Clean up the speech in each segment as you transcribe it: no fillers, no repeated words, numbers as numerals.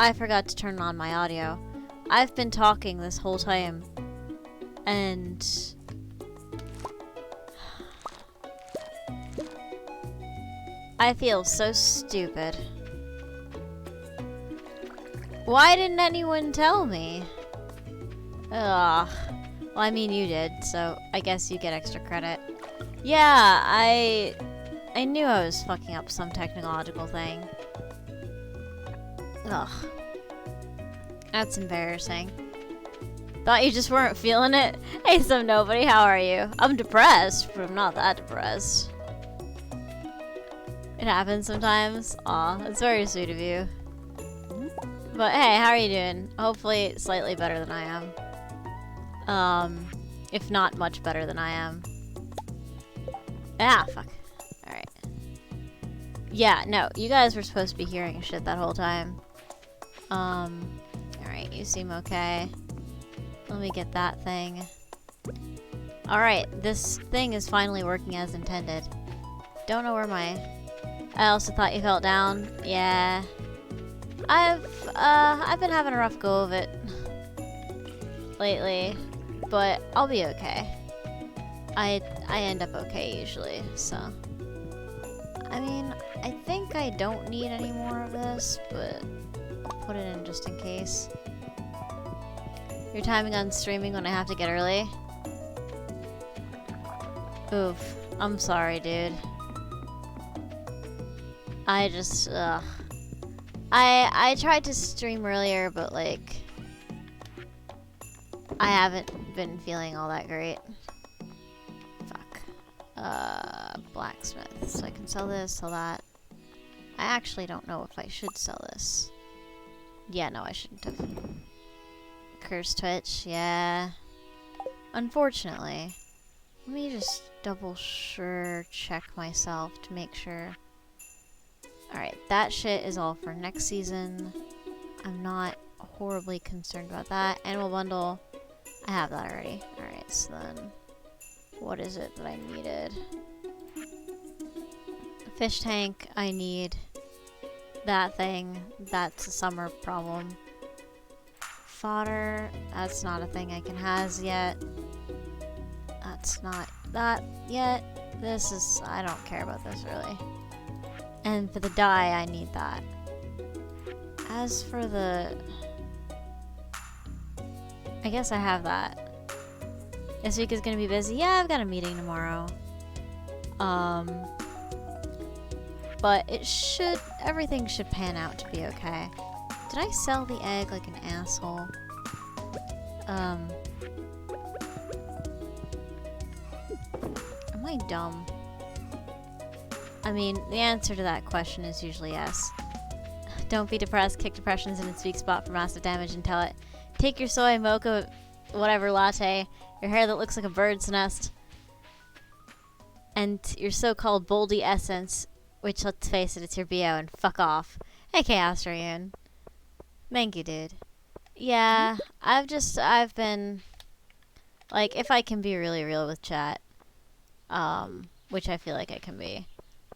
I forgot to turn on my audio. I've been talking this whole time, and I feel so stupid. Why didn't anyone tell me? Ugh. Well, I mean, you did, so I guess you get extra credit. Yeah, I knew I was fucking up some technological thing. Ugh. That's embarrassing. Thought you just weren't feeling it? Hey, some nobody, how are you? I'm depressed, but I'm not that depressed. It happens sometimes. Aw, it's very sweet of you. But hey, how are you doing? Hopefully slightly better than I am. If not much better than I am. Ah, fuck. Alright. Yeah, no, you guys were supposed to be hearing shit that whole time. Alright, you seem okay. Let me get that thing. Alright, this thing is finally working as intended. Don't know where my... I also thought you felt down. Yeah. I've been having a rough go of it lately, but I'll be okay. I end up okay usually, so. I mean, I think I don't need any more of this, but I'll put it in just in case. You're timing on streaming when I have to get early? Oof. I'm sorry, dude. I just, I tried to stream earlier, but like, I haven't been feeling all that great. Fuck. Blacksmith. So I can sell this, sell that. I actually don't know if I should sell this. Yeah, no, I shouldn't have. Curse Twitch, yeah. Unfortunately. Let me just double check myself to make sure. Alright, that shit is all for next season. I'm not horribly concerned about that. Animal bundle, I have that already. Alright, so then, what is it that I needed? A fish tank, I need that thing. That's a summer problem. Fodder, that's not a thing I can has yet. That's not that yet. This is, I don't care about this really. And for the dye, I need that. As for the... I guess I have that. This week is gonna be busy. Yeah, I've got a meeting tomorrow. But it should... everything should pan out to be okay. Did I sell the egg like an asshole? Am I dumb? I mean, the answer to that question is usually yes. Don't be depressed. Kick depressions in its weak spot for massive damage and tell it. Take your soy mocha, whatever latte, your hair that looks like a bird's nest, and your so-called boldy essence, which, let's face it, it's your BO, and fuck off. Hey, Chaos Rayun. Thank you, dude. Yeah, I've been, like, if I can be really real with chat, which I feel like I can be,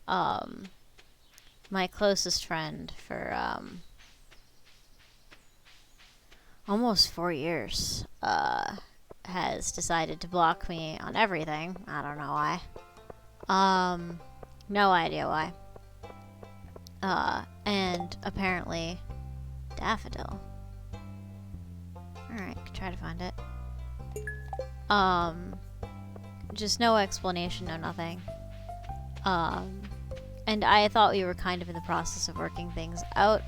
my closest friend for, almost 4 years, has decided to block me on everything. I don't know why. No idea why. And apparently, Daffodil. Alright, try to find it. Just no explanation, no nothing. And I thought we were kind of in the process of working things out.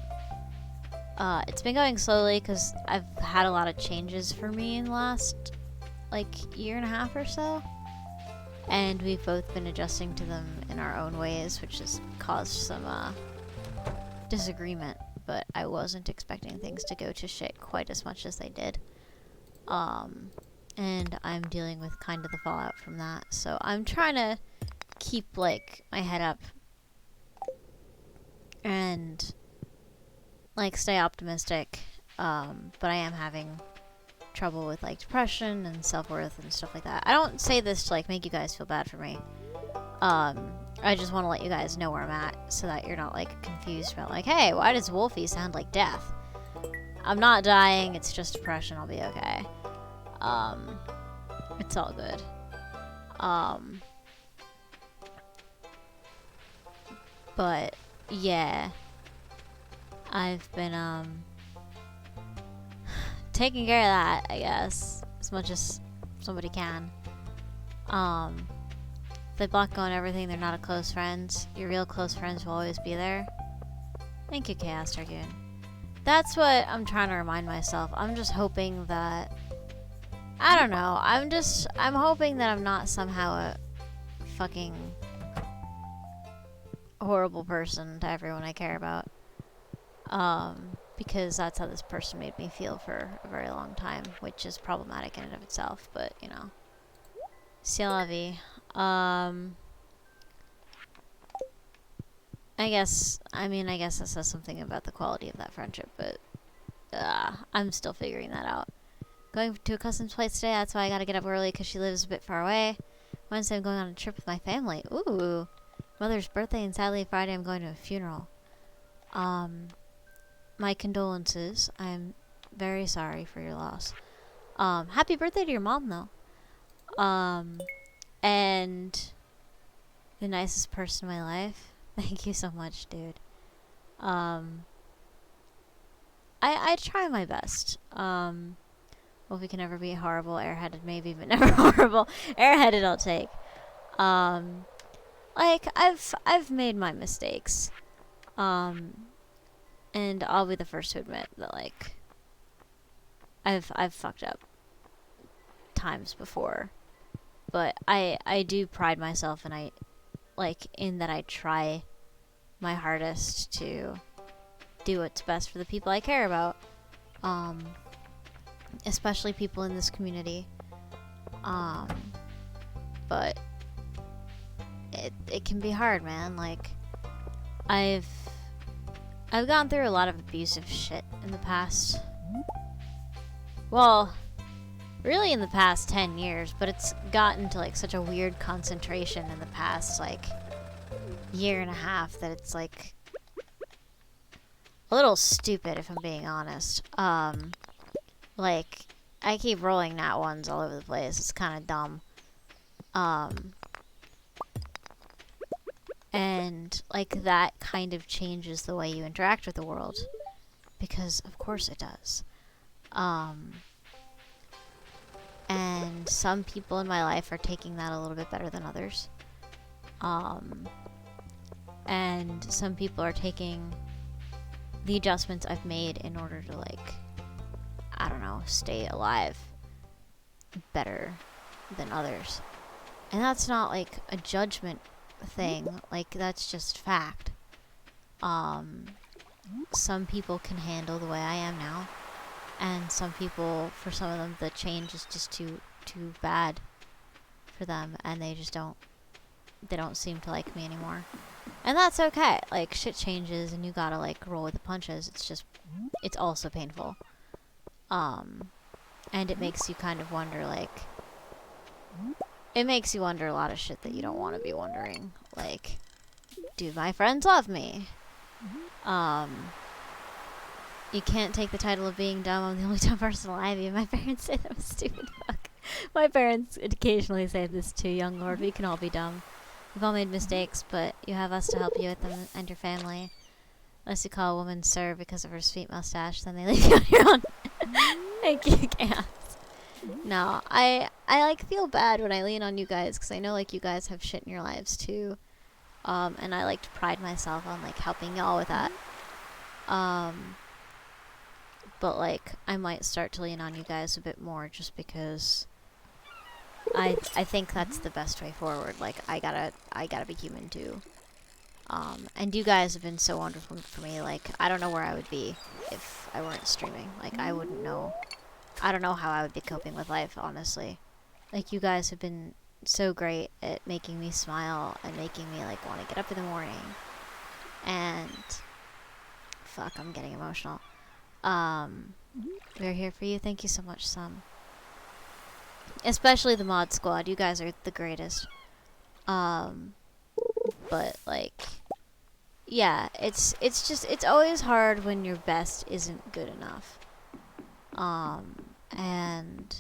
It's been going slowly because I've had a lot of changes for me in the last, like, year and a half or so. And we've both been adjusting to them in our own ways, which has caused some, disagreement, but I wasn't expecting things to go to shit quite as much as they did. And I'm dealing with kind of the fallout from that. So I'm trying to keep, like, my head up and, like, stay optimistic. But I am having trouble with, like, depression and self-worth and stuff like that. I don't say this to, like, make you guys feel bad for me. I just want to let you guys know where I'm at so that you're not, like, confused about, like, hey, why does Wolfie sound like death? I'm not dying, it's just depression, I'll be okay. It's all good. But, yeah. I've been, taking care of that, I guess, as much as somebody can. If they block on everything, they're not a close friend. Your real close friends will always be there. Thank you, Chaos Dragoon. That's what I'm trying to remind myself. I'm just hoping that... I don't know. I'm hoping that I'm not somehow a fucking horrible person to everyone I care about. Because that's how this person made me feel for a very long time, which is problematic in and of itself, but, you know. C'est la vie. I guess that says something about the quality of that friendship, but I'm still figuring that out. Going to a cousin's place today, that's why I gotta get up early, because she lives a bit far away. Wednesday, I'm going on a trip with my family. Ooh. Mother's birthday, and sadly, Friday, I'm going to a funeral. My condolences. I'm very sorry for your loss. Happy birthday to your mom, though. And the nicest person in my life. Thank you so much, dude. I try my best. Well, if we can ever be horrible, airheaded maybe, but never horrible. Airheaded I'll take. Like, I've made my mistakes. And I'll be the first to admit that, like, I've fucked up times before. But I do pride myself, and in that I try my hardest to do what's best for the people I care about. Especially people in this community. But it can be hard, man. Like, I've gone through a lot of abusive shit in the past. Well, really in the past 10 years, but it's gotten to, like, such a weird concentration in the past, like, year and a half that it's, like, a little stupid, if I'm being honest. Like, I keep rolling nat ones all over the place. It's kind of dumb. And, like, that kind of changes the way you interact with the world. Because, of course it does. And some people in my life are taking that a little bit better than others. And some people are taking the adjustments I've made in order to, like, I don't know, stay alive better than others. And that's not, like, a judgment thing. Like, that's just fact. Some people can handle the way I am now. And some people, for some of them, the change is just too bad for them. And they just don't seem to like me anymore. And that's okay. Like, shit changes and you gotta, like, roll with the punches. It's also painful. And it makes you kind of wonder, like, it makes you wonder a lot of shit that you don't want to be wondering. Like, do my friends love me? You can't take the title of being dumb. I'm the only dumb person alive. My parents say that was stupid. Fuck. My parents occasionally say this too. Young Lord, we can all be dumb. We've all made mistakes, but you have us to help you with them and your family. Unless you call a woman sir because of her sweet mustache, then they leave you on your own. Thank you, Chaos. No, I like feel bad when I lean on you guys because I know, like, you guys have shit in your lives too. And I like to pride myself on, like, helping y'all with that. But, like, I might start to lean on you guys a bit more just because I think that's the best way forward. Like, I gotta be human too. And you guys have been so wonderful for me. Like, I don't know where I would be if I weren't streaming. Like, I wouldn't know. I don't know how I would be coping with life, honestly. Like, you guys have been so great at making me smile and making me, like, want to get up in the morning. And... fuck, I'm getting emotional. We're here for you. Thank you so much, Sam. Especially the mod squad. You guys are the greatest. But, like... yeah, it's always hard when your best isn't good enough. And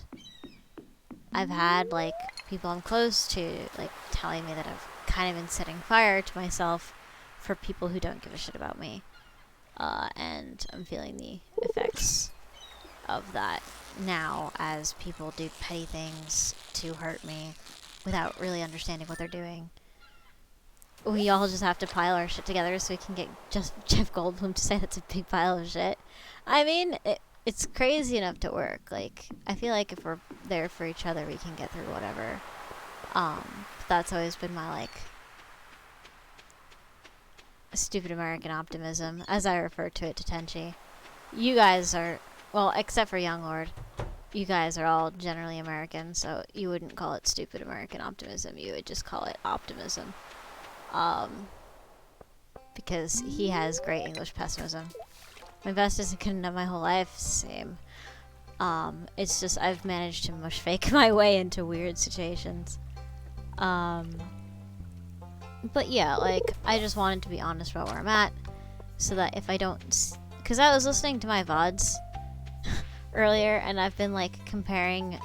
I've had, like, people I'm close to, like, telling me that I've kind of been setting fire to myself for people who don't give a shit about me. And I'm feeling the effects of that now as people do petty things to hurt me without really understanding what they're doing. We all just have to pile our shit together so we can get just Jeff Goldblum to say that's a big pile of shit. I mean, it's crazy enough to work. Like, I feel like if we're there for each other, we can get through whatever. That's always been my, like, stupid American optimism, as I refer to it to Tenchi. You guys are, well, except for Young Lord, you guys are all generally American, so you wouldn't call it stupid American optimism. You would just call it optimism. Because he has great English pessimism. My best isn't good enough my whole life. Same. It's just I've managed to mush fake my way into weird situations. But yeah, like, I just wanted to be honest about where I'm at, so that if I don't... because I was listening to my VODs earlier, and I've been, like, comparing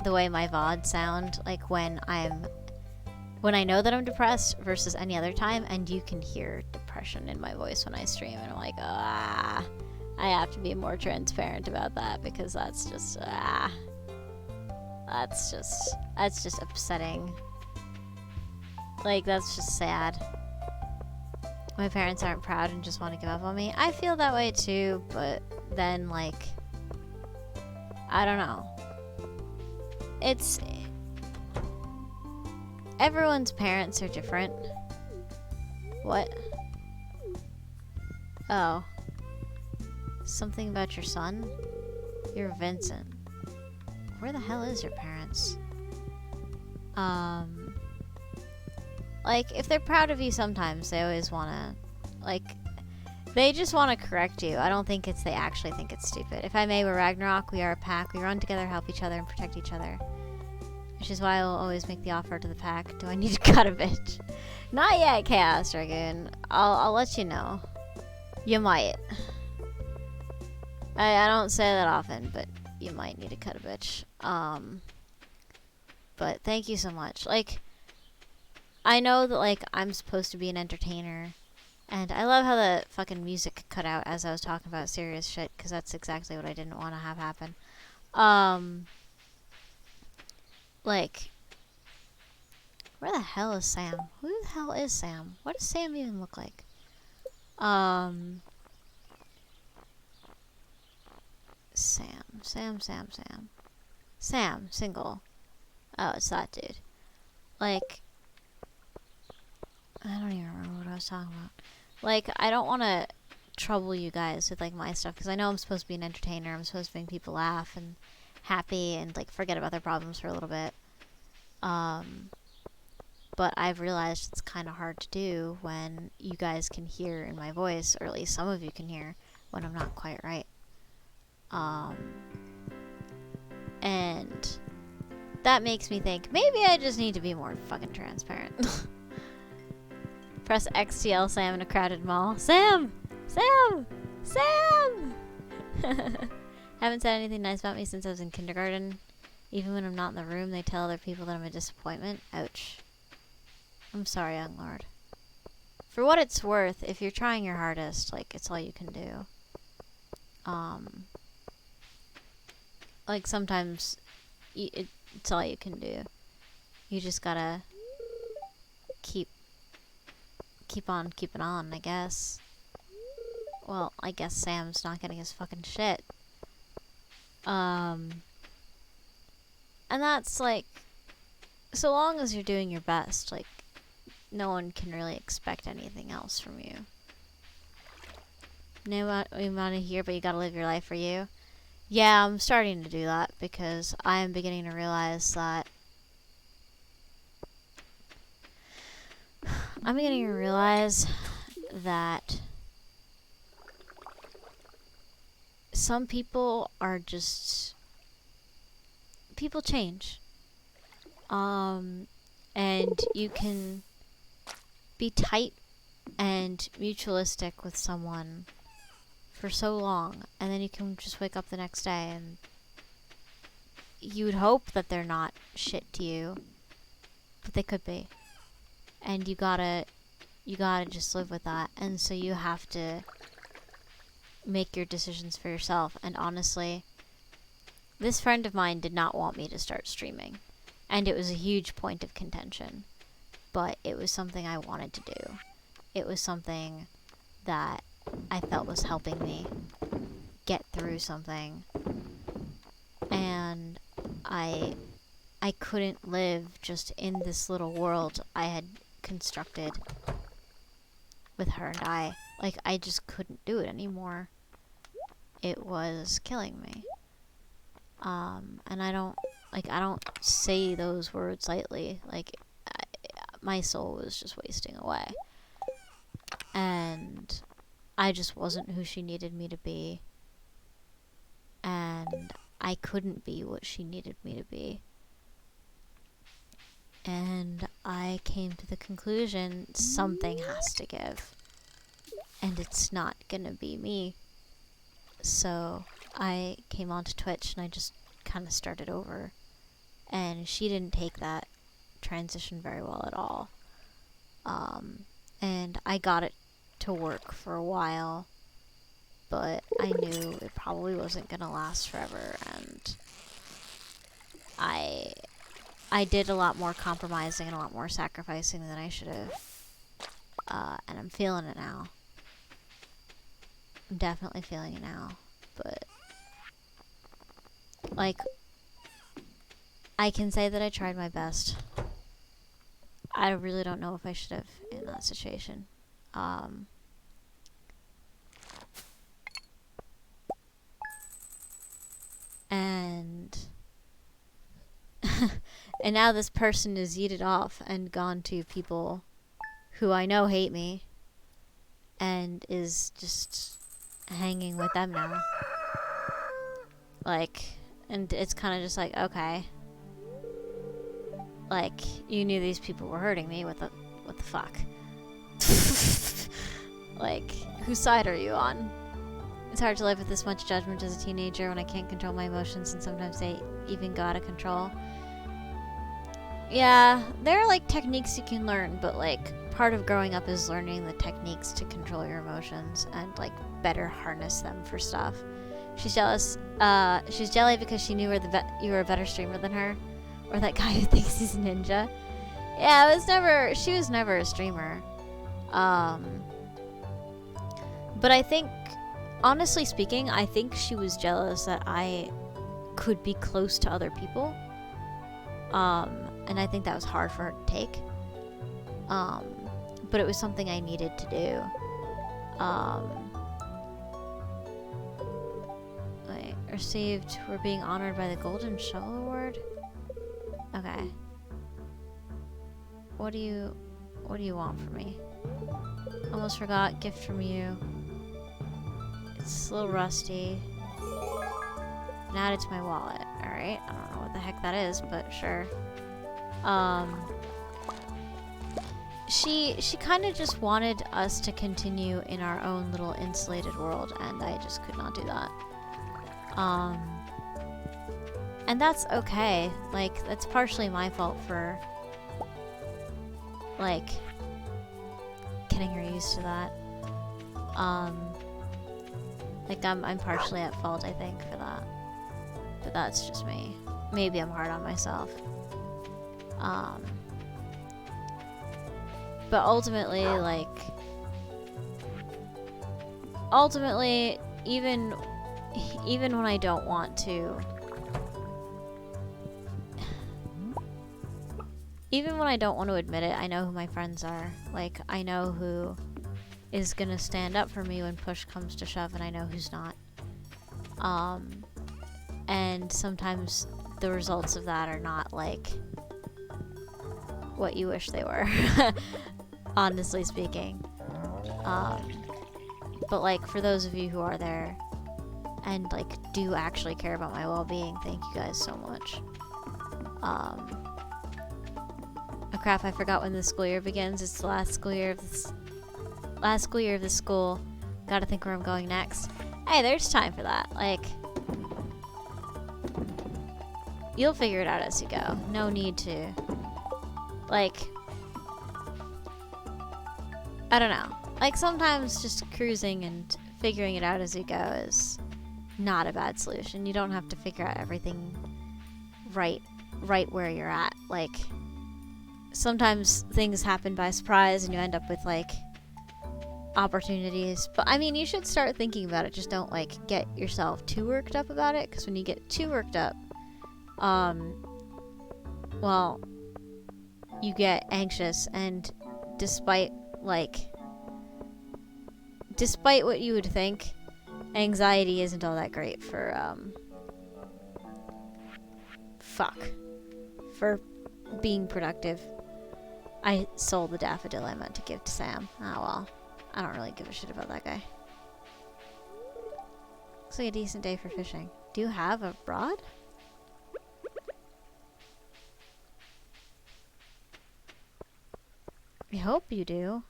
the way my VODs sound, like, when I know that I'm depressed versus any other time, and you can hear depression in my voice when I stream, and I'm like, I have to be more transparent about that, because that's just, that's just upsetting. Like, that's just sad. My parents aren't proud and just want to give up on me. I feel that way too, but then, like, I don't know. It's... everyone's parents are different. What? Oh. Something about your son? You're Vincent. Where the hell is your parents? Like, if they're proud of you sometimes, they always wanna, like, they just wanna correct you. I don't think they actually think it's stupid. If I may, we're Ragnarok, we are a pack, we run together, help each other, and protect each other. Which is why I will always make the offer to the pack. Do I need to cut a bitch? Not yet, Chaos Dragon. I'll let you know. You might. I don't say that often, but you might need to cut a bitch. But thank you so much. Like, I know that, like, I'm supposed to be an entertainer, and I love how the fucking music cut out as I was talking about serious shit, because that's exactly what I didn't want to have happen. Like, where the hell is Sam? Who the hell is Sam? What does Sam even look like? Sam, single. Oh, it's that dude. Like, I don't even remember what I was talking about. Like, I don't want to trouble you guys with, like, my stuff, because I know I'm supposed to be an entertainer. I'm supposed to make people laugh and happy and, like, forget about their problems for a little bit. But I've realized it's kind of hard to do when you guys can hear in my voice, or at least some of you can hear, when I'm not quite right. And that makes me think, maybe I just need to be more fucking transparent. Press X to yell Sam in a crowded mall. Sam! Sam! Sam! Haven't said anything nice about me since I was in kindergarten. Even when I'm not in the room, they tell other people that I'm a disappointment. Ouch. I'm sorry, Young Lord. For what it's worth, if you're trying your hardest, like, it's all you can do. Like, sometimes it's all you can do. You just gotta keep on keeping on, I guess. Well, I guess Sam's not getting his fucking shit. And that's, like, so long as you're doing your best, like, no one can really expect anything else from you. No one we want to hear, but you gotta live your life for you. Yeah, I'm starting to do that because I am beginning to realize that some people are just people change. And you can be tight and mutualistic with someone for so long, and then you can just wake up the next day and you would hope that they're not shit to you, but they could be. And you gotta just live with that. And so you have to make your decisions for yourself. And honestly, this friend of mine did not want me to start streaming, and it was a huge point of contention, but it was something I wanted to do. It was something that I felt was helping me get through something, and I couldn't live just in this little world I had constructed with her and I. Like, I just couldn't do it anymore. It was killing me. And I don't say those words lightly. Like, my soul was just wasting away. And I just wasn't who she needed me to be. And I couldn't be what she needed me to be. And I came to the conclusion something has to give. And it's not gonna be me. So I came onto Twitch and I just kind of started over. And she didn't take that transition very well at all. And I got it to work for a while, but I knew it probably wasn't gonna last forever, and I did a lot more compromising and a lot more sacrificing than I should have. And I'm feeling it now. I'm definitely feeling it now. But, like, I can say that I tried my best. I really don't know if I should have in that situation. And and now this person is yeeted off and gone to people who I know hate me and is just hanging with them now. Like, and it's kind of just like, okay. Like, you knew these people were hurting me, what the fuck? Like, whose side are you on? It's hard to live with this much judgment as a teenager when I can't control my emotions and sometimes they even go out of control. Yeah, there are, like, techniques you can learn, but, like, part of growing up is learning the techniques to control your emotions and, like, better harness them for stuff. She's jealous. She's jelly because she knew you were a better streamer than her. Or that guy who thinks he's a ninja. Yeah, she was never a streamer. But I think, honestly speaking, I think she was jealous that I could be close to other people. And I think that was hard for her to take. But it was something I needed to do. Wait, received, we're being honored by the Golden Show Award? Okay. What do you want from me? Almost forgot, gift from you. It's a little rusty. And add it to my wallet. Alright, I don't know what the heck that is, but sure. She kind of just wanted us to continue in our own little insulated world, and I just could not do that. And that's okay. Like, that's partially my fault for, like, getting her used to that. Like, I'm partially at fault, I think, for that. But that's just me. Maybe I'm hard on myself. But ultimately, like... Ultimately, even when I don't want to... even when I don't want to admit it, I know who my friends are. Like, I know who is gonna stand up for me when push comes to shove, and I know who's not. And sometimes the results of that are not, like, what you wish they were, honestly speaking. But, like, for those of you who are there and, like, do actually care about my well-being, thank you guys so much. Oh crap, I forgot when the school year begins. It's the last school year of this school. Gotta think where I'm going next. Hey, there's time for that. Like, you'll figure it out as you go. No need to, like, I don't know. Like, sometimes just cruising and figuring it out as you go is not a bad solution. You don't have to figure out everything right where you're at. Like, sometimes things happen by surprise and you end up with, like, opportunities. But, I mean, you should start thinking about it. Just don't, like, get yourself too worked up about it, because when you get too worked up, well, you get anxious, and despite what you would think, anxiety isn't all that great for, for being productive. I sold the daffodil I meant to give to Sam. Oh well. I don't really give a shit about that guy. Looks like a decent day for fishing. Do you have a rod? I hope you do.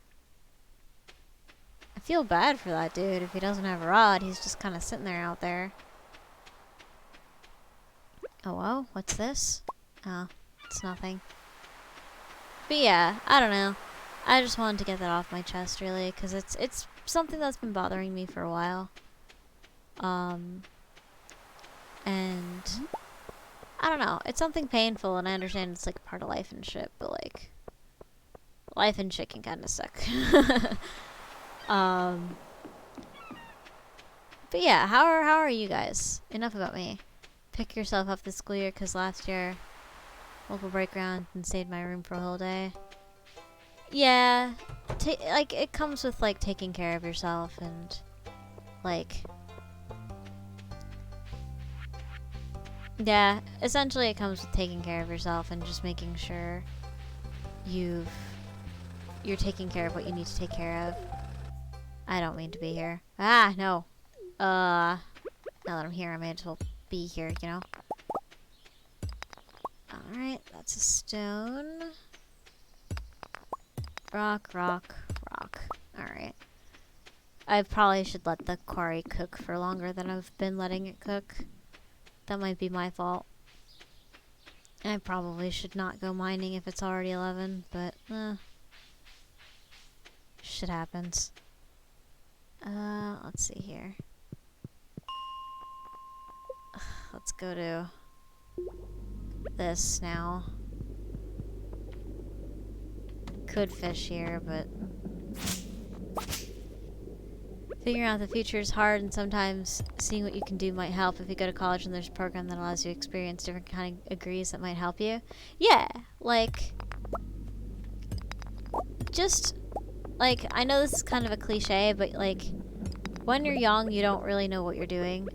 I feel bad for that dude if he doesn't have a rod. He's just kind of sitting there out there. Oh, whoa, what's this? Oh, it's nothing. But yeah, I don't know. I just wanted to get that off my chest, really, because it's something that's been bothering me for a while. And I don't know. It's something painful, and I understand it's like part of life and shit, but like, life and shit can kind of suck. But yeah, how are you guys? Enough about me. Pick yourself up this school year, because last year, local break ground and stayed in my room for a whole day. Yeah, like, it comes with, like, taking care of yourself and, like, yeah, essentially it comes with taking care of yourself and just making sure you're taking care of what you need to take care of. I don't mean to be here. Ah, no. Now that I'm here, I may as well be here, you know? Alright, that's a stone. Rock, rock, rock. Alright. I probably should let the quarry cook for longer than I've been letting it cook. That might be my fault. I probably should not go mining if it's already 11, but, shit happens. Let's see here. Let's go to this now. Could fish here, but figuring out the future is hard, and sometimes seeing what you can do might help. If you go to college and there's a program that allows you to experience different kind of degrees that might help you. Yeah, like, just, like, I know this is kind of a cliche, but, like, when you're young, you don't really know what you're doing.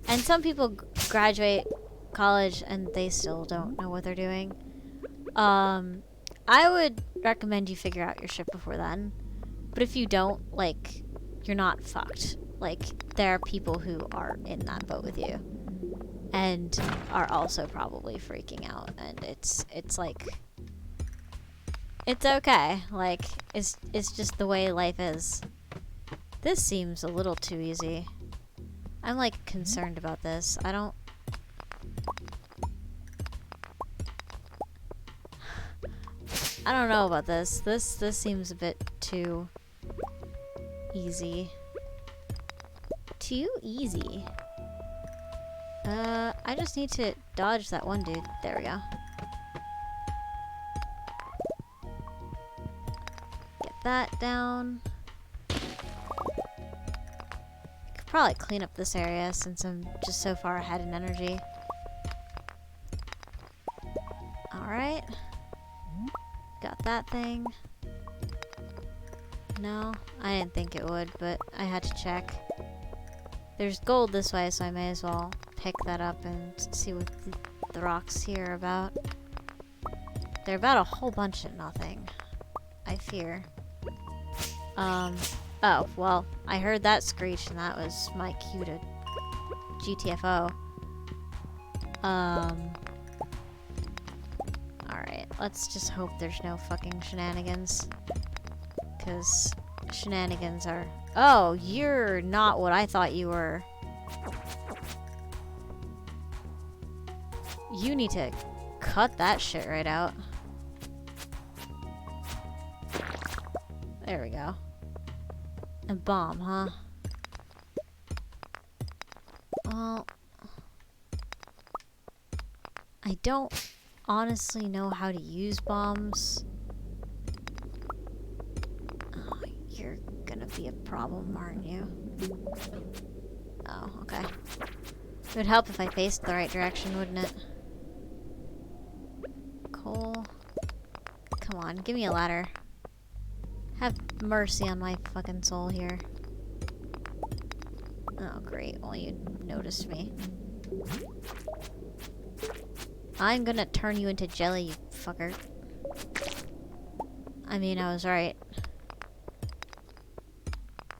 And some people graduate college and they still don't know what they're doing. I would recommend you figure out your shit before then. But if you don't, like, you're not fucked. Like, there are people who are in that boat with you and are also probably freaking out, and it's like, it's okay. Like, it's just the way life is. This seems a little too easy. I'm, like, concerned about this. I don't know about this. This seems a bit too easy. Too easy. I just need to dodge that one dude. There we go. Get that down. Could probably clean up this area since I'm just so far ahead in energy. Alright. that thing? No? I didn't think it would, but I had to check. There's gold this way, so I may as well pick that up and see what the rocks here are about. They're about a whole bunch of nothing, I fear. Oh, well, I heard that screech and that was my cue to GTFO. Alright, let's just hope there's no fucking shenanigans. Because shenanigans are... Oh, you're not what I thought you were. You need to cut that shit right out. There we go. A bomb, huh? Well... I don't honestly know how to use bombs. Oh, you're gonna be a problem, aren't you? Oh, okay. It would help if I faced the right direction, wouldn't it? Coal. Come on, give me a ladder. Have mercy on my fucking soul here. Oh, great. Well, you noticed me. I'm gonna turn you into jelly, you fucker. I mean, I was right.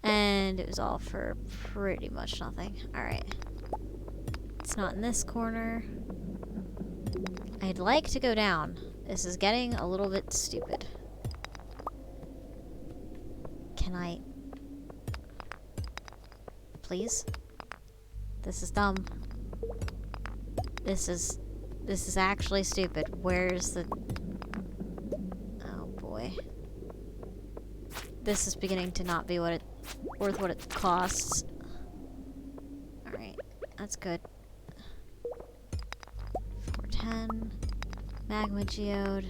And it was all for pretty much nothing. Alright. It's not in this corner. I'd like to go down. This is getting a little bit stupid. Can I... Please? This is dumb. This is actually stupid. Where's the... Oh boy. This is beginning to not be worth what it costs. Alright, that's good. 410. Magma geode.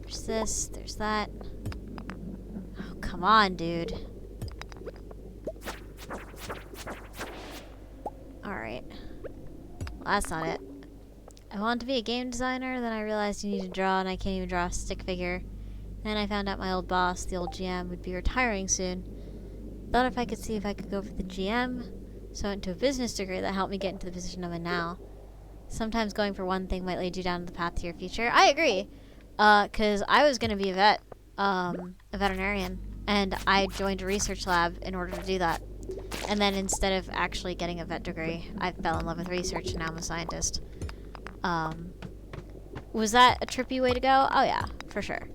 There's this, there's that. Oh, come on, dude. Alright. Well, that's not it. I wanted to be a game designer, then I realized you need to draw, and I can't even draw a stick figure. Then I found out my old boss, the old GM, would be retiring soon. Thought if I could see if I could go for the GM, so I went to a business degree that helped me get into the position I'm in now. Sometimes going for one thing might lead you down the path to your future. I agree, because I was going to be a veterinarian, and I joined a research lab in order to do that. And then instead of actually getting a vet degree, I fell in love with research, and now I'm a scientist. Was that a trippy way to go? Oh yeah, for sure.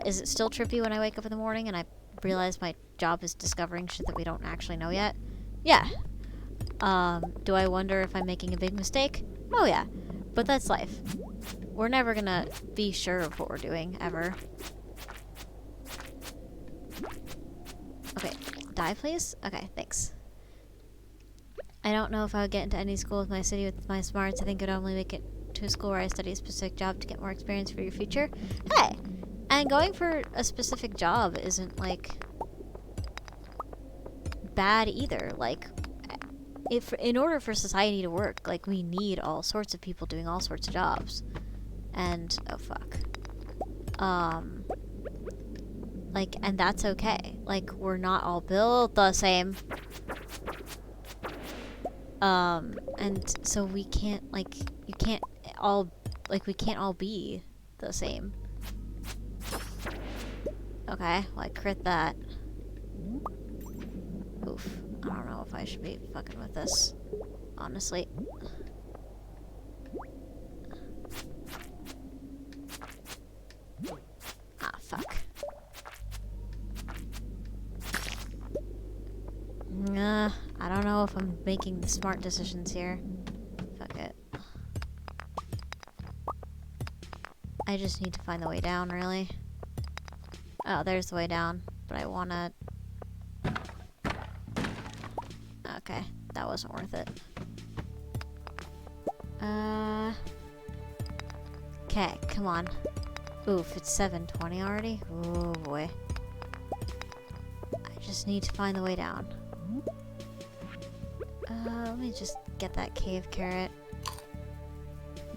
Is it still trippy when I wake up in the morning and I realize my job is discovering shit that we don't actually know yet? Yeah. Do I wonder if I'm making a big mistake? Oh yeah. But that's life. We're never gonna be sure of what we're doing, ever. Okay, die please? Okay, thanks. I don't know if I would get into any school with my city with my smarts. I think I'd only make it to a school where I study a specific job to get more experience for your future. Hey! And going for a specific job isn't, like, bad either. Like, if in order for society to work, like, we need all sorts of people doing all sorts of jobs. And, oh fuck. Like, and that's okay. Like, we're not all built the same. And so we can't, like, we can't all be the same. Okay, well, I crit that. Oof. I don't know if I should be fucking with this, honestly. Ah, fuck. I don't know if I'm making the smart decisions here. Fuck it. I just need to find the way down, really. Oh, there's the way down, but I wanna... Okay, that wasn't worth it. Okay, come on. Oof, it's 7:20 already? Oh boy. I just need to find the way down. Let me just get that cave carrot.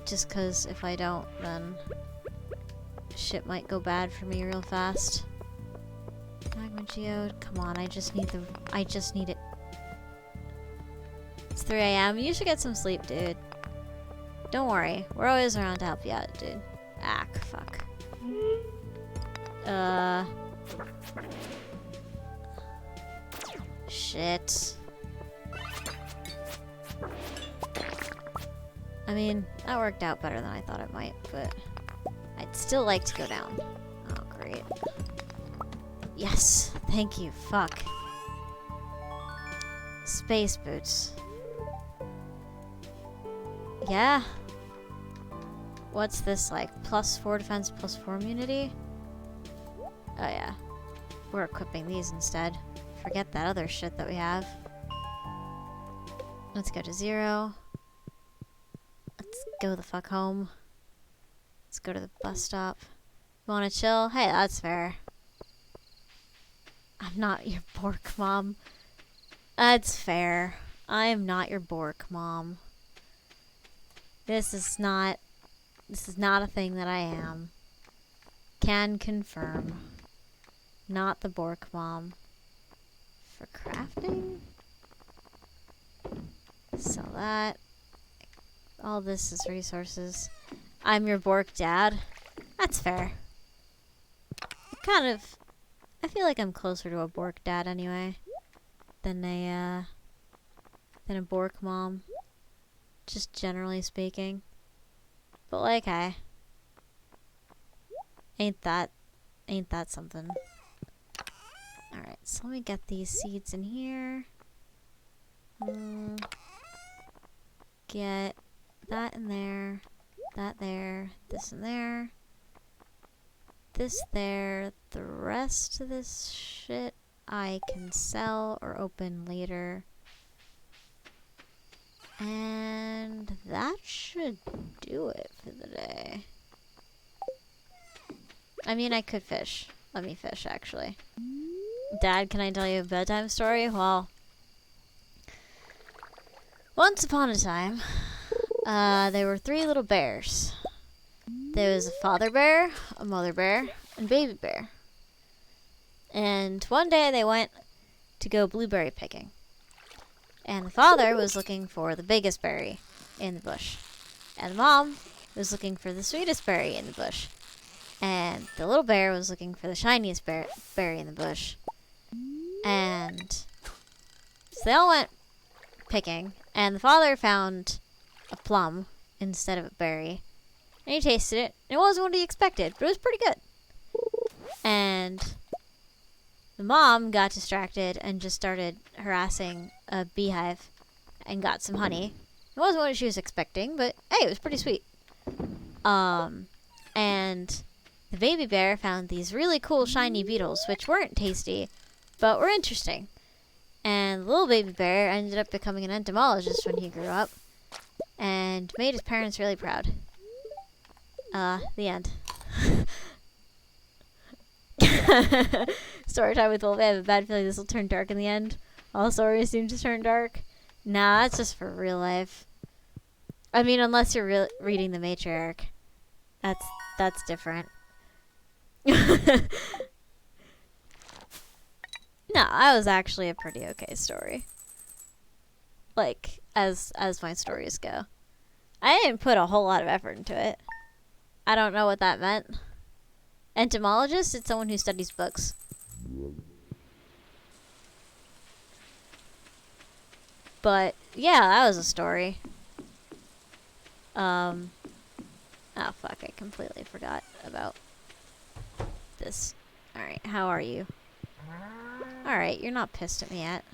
Just cause if I don't, then shit might go bad for me real fast. Magma geode, come on, I just need it. It's 3 AM. You should get some sleep, dude. Don't worry, we're always around to help you out, dude. Ah, fuck. Shit. I mean, that worked out better than I thought it might, but I'd still like to go down. Oh, great. Yes, thank you, fuck. Space boots. Yeah? What's this like? +4 defense, +4 immunity? Oh yeah. We're equipping these instead. Forget that other shit that we have. Let's go to 0. Let's go the fuck home. Let's go to the bus stop. You wanna chill? Hey, that's fair. I'm not your Bork mom. That's fair. I am not your Bork mom. This is not a thing that I am. Can confirm. Not the Bork mom. For crafting? Sell that. All this is resources. I'm your Bork dad. That's fair. I feel like I'm closer to a Bork dad anyway than a Bork mom. Just generally speaking. But like, hey. Ain't that something. Alright, so let me get these seeds in here. Get that in there. That there. This in there. This there. The rest of this shit I can sell or open later. And that should do it for the day. I mean, I could fish. Let me fish, actually. Dad, can I tell you a bedtime story? Well, once upon a time, there were 3 little bears. There was a father bear, a mother bear, and a baby bear. And one day they went to go blueberry picking. And the father was looking for the biggest berry in the bush. And the mom was looking for the sweetest berry in the bush. And the little bear was looking for the shiniest berry in the bush. And so they all went picking. And the father found a plum instead of a berry. And he tasted it. And it wasn't what he expected, but it was pretty good. And the mom got distracted and just started harassing a beehive and got some honey. It wasn't what she was expecting, but hey, it was pretty sweet. And the baby bear found these really cool shiny beetles, which weren't tasty, but were interesting. And the little baby bear ended up becoming an entomologist when he grew up and made his parents really proud. The end. Story time with Wolf. I have a bad feeling this will turn dark in the end. All stories seem to turn dark. Nah, that's just for real life. I mean, unless you're reading the matriarch. That's different. No, that was actually a pretty okay story. Like, as my stories go. I didn't put a whole lot of effort into it. I don't know what that meant. Entomologist? It's someone who studies books. But, yeah, that was a story. Oh, fuck, I completely forgot about this. Alright, how are you? Alright, you're not pissed at me yet.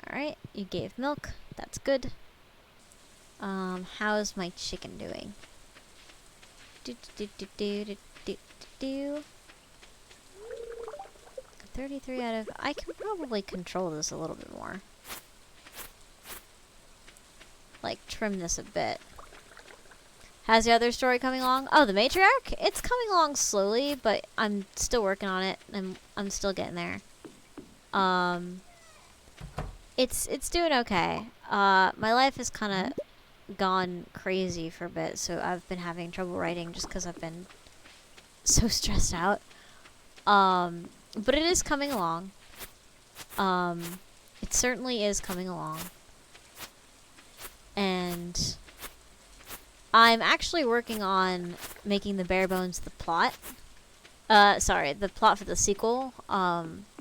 Alright, you gave milk. That's good. How's my chicken doing? 33 out of... I can probably control this a little bit more. Like, trim this a bit. How's the other story coming along? Oh, the matriarch? It's coming along slowly, but I'm still working on it, and I'm still getting there. It's doing okay. My life is kind of gone crazy for a bit, so I've been having trouble writing just because I've been so stressed out. But it is coming along. It certainly is coming along. And I'm actually working on making the bare bones the plot. Sorry, the plot for the sequel,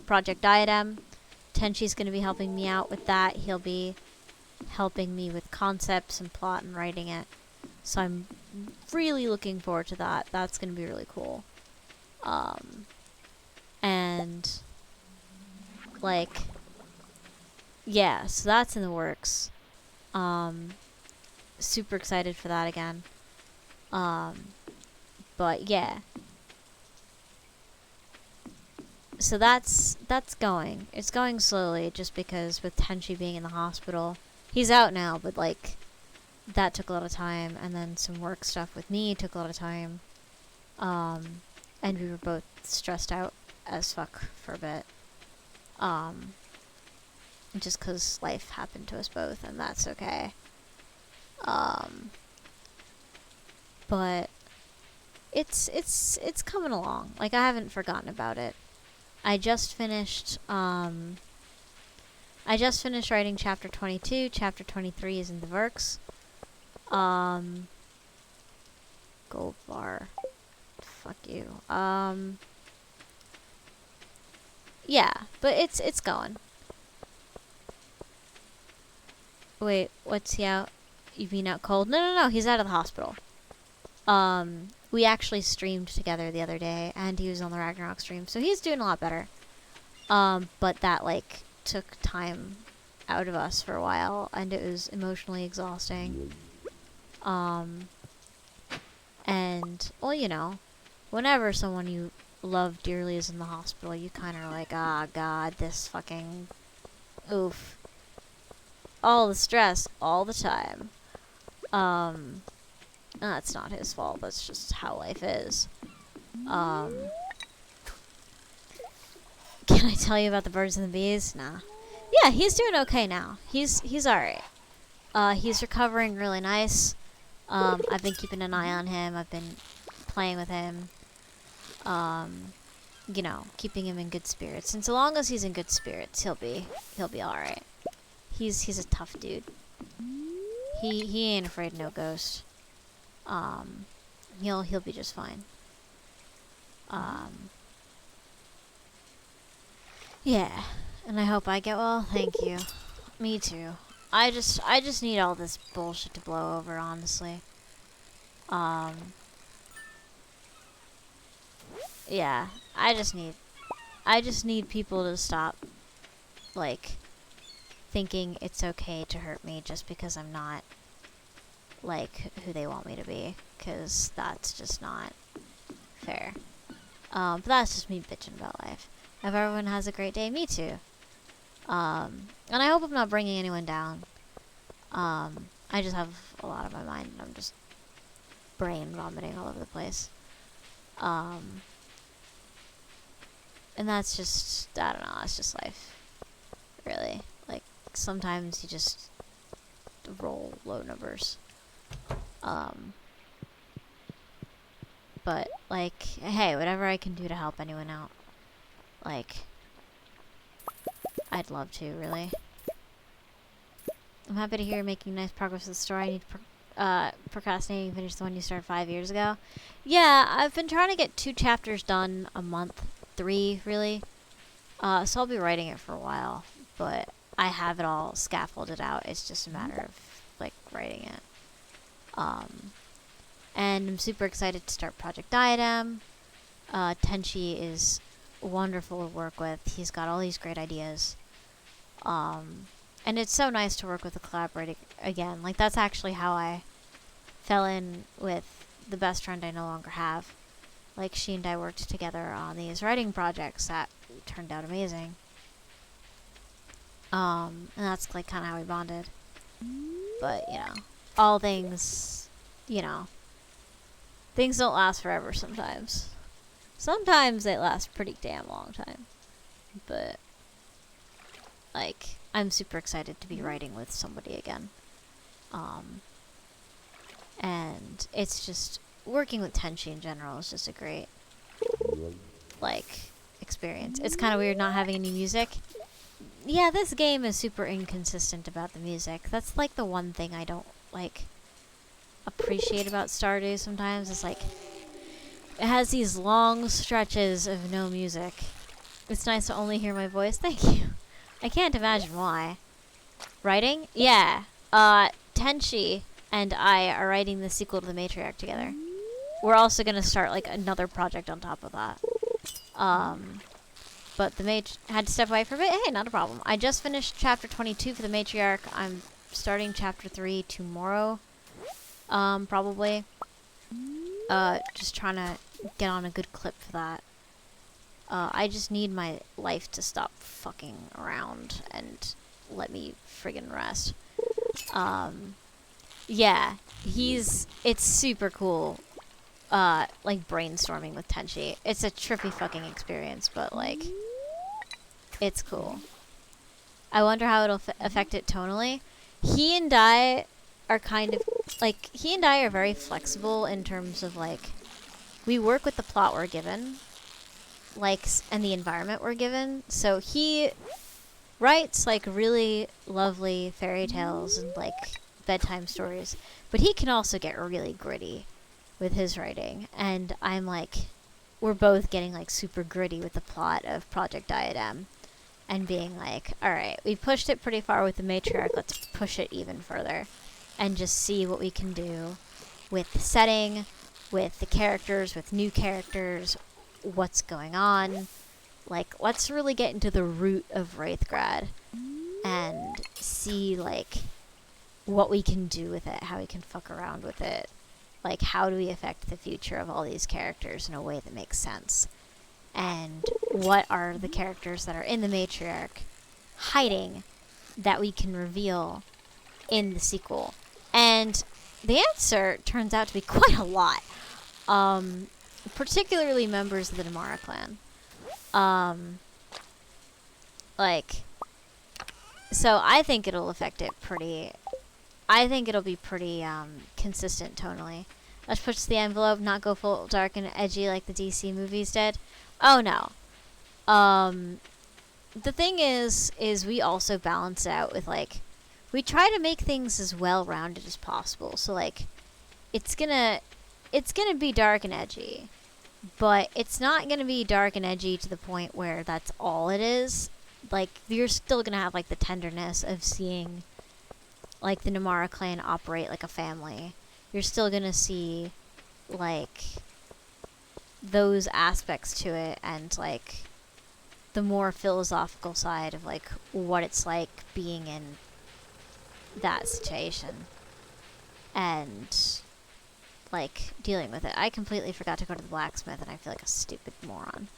Project Diadem. Tenchi's going to be helping me out with that. He'll be helping me with concepts and plot and writing it. So I'm really looking forward to that. That's going to be really cool. And, like, yeah, so that's in the works. Super excited for that again. But yeah. So that's going. It's going slowly just because with Tenchi being in the hospital. He's out now, but like that took a lot of time, and then some work stuff with me took a lot of time. And we were both stressed out as fuck for a bit. Just 'cause life happened to us both, and that's okay. But it's coming along. Like, I haven't forgotten about it. I just finished writing chapter 22. Chapter 23 is in the works. Gold bar. Fuck you. Yeah, but it's going. Wait, what's he out? You mean out cold? No, he's out of the hospital. We actually streamed together the other day, and he was on the Ragnarok stream, so he's doing a lot better. But that, like, took time out of us for a while, and it was emotionally exhausting. And, well, you know, whenever someone you love dearly is in the hospital, you kind of are like, ah, God, this fucking, oof. All the stress, all the time. That's not his fault, that's just how life is. Can I tell you about the birds and the bees? Nah. Yeah, he's doing okay now. He's alright. He's recovering really nice. I've been keeping an eye on him. I've been playing with him. You know, keeping him in good spirits. And so long as he's in good spirits, he'll be alright. He's a tough dude. He ain't afraid of no ghost. He'll be just fine. Yeah, and I hope I get well. Thank you. Me too. I just need all this bullshit to blow over, honestly. Yeah, I just need people to stop, like, thinking it's okay to hurt me just because I'm not, like, who they want me to be, because that's just not fair. But that's just me bitching about life. If everyone has a great day, me too. And I hope I'm not bringing anyone down. I just have a lot on my mind, and I'm just brain vomiting all over the place. And that's just, I don't know, it's just life. Really. Like, sometimes you just roll low numbers. But, like, hey, whatever I can do to help anyone out, like, I'd love to, really. I'm happy to hear you're making nice progress with the story. I need to procrastinating to finish the one you started 5 years ago. Yeah, I've been trying to get 2 chapters done a month. 3, really. So I'll be writing it for a while. But I have it all scaffolded out. It's just a matter of, like, writing it. And I'm super excited to start Project Diadem. Tenchi is wonderful to work with. He's got all these great ideas. And it's so nice to work with a collaborator again. Like, that's actually how I fell in with the best friend I no longer have. Like, she and I worked together on these writing projects that turned out amazing. And that's, like, kind of how we bonded. But, you know, all things, you know, things don't last forever sometimes. Sometimes they last a pretty damn long time. But, like, I'm super excited to be writing with somebody again. And it's just, working with Tenchi in general is just a great, like, experience. It's kind of weird not having any music. Yeah, this game is super inconsistent about the music. That's, like, the one thing I don't, like, appreciate about Stardew sometimes. It's, like, it has these long stretches of no music. It's nice to only hear my voice. Thank you. I can't imagine why. Writing? Yeah. Tenchi and I are writing the sequel to the Matriarch together. We're also gonna start, like, another project on top of that. But the mage had to step away for a bit. Hey, not a problem. I just finished chapter 22 for the Matriarch. I'm starting chapter 3 tomorrow. Probably. Just trying to get on a good clip for that. I just need my life to stop fucking around and let me friggin' rest. Yeah, it's super cool. Like, brainstorming with Tenchi. It's a trippy fucking experience, but, like, it's cool. I wonder how it'll affect it tonally. He and I are kind of, like, he and I are very flexible in terms of, like, we work with the plot we're given, like, and the environment we're given. So he writes, like, really lovely fairy tales and, like, bedtime stories, but he can also get really gritty with his writing. And I'm like, we're both getting, like, super gritty with the plot of Project Diadem and being like, alright, we pushed it pretty far with the Matriarch, let's push it even further and just see what we can do with the setting, with the characters, with new characters, what's going on. Like, let's really get into the root of Wraithgrad and see, like, what we can do with it, how we can fuck around with it. Like, how do we affect the future of all these characters in a way that makes sense? And what are the characters that are in the Matriarch hiding that we can reveal in the sequel? And the answer turns out to be quite a lot. Particularly members of the Namara clan. Like, so I think it'll affect it pretty... I think it'll be pretty, consistent tonally. Let's push the envelope, not go full dark and edgy like the DC movies did. Oh, no. The thing is we also balance it out with, like, we try to make things as well-rounded as possible. So, like, it's gonna be dark and edgy, but it's not gonna be dark and edgy to the point where that's all it is. Like, you're still gonna have, like, the tenderness of seeing, like, the Namara clan operate like a family. You're still gonna see, like, those aspects to it and, like, the more philosophical side of, like, what it's like being in that situation and, like, dealing with it. I completely forgot to go to the blacksmith and I feel like a stupid moron.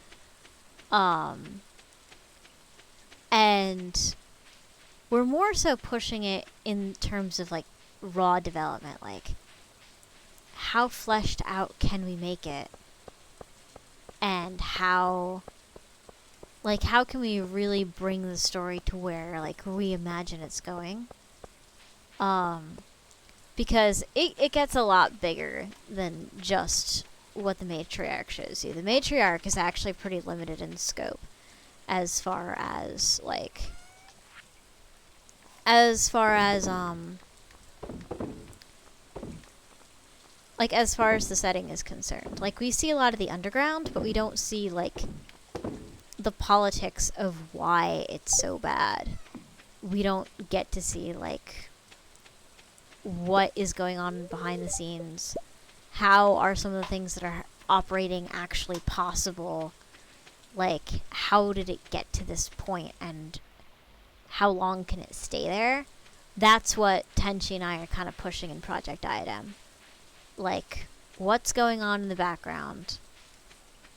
And we're more so pushing it in terms of, like, raw development. Like, how fleshed out can we make it? And how can we really bring the story to where, like, we imagine it's going? Because it gets a lot bigger than just what the Matriarch shows you. The Matriarch is actually pretty limited in scope as far as, like, as far as the setting is concerned. Like, we see a lot of the underground, but we don't see, like, the politics of why it's so bad. We don't get to see, like, what is going on behind the scenes. How are some of the things that are operating actually possible? Like, how did it get to this point, and how long can it stay there? That's what Tenchi and I are kind of pushing in Project Diadem. Like, what's going on in the background?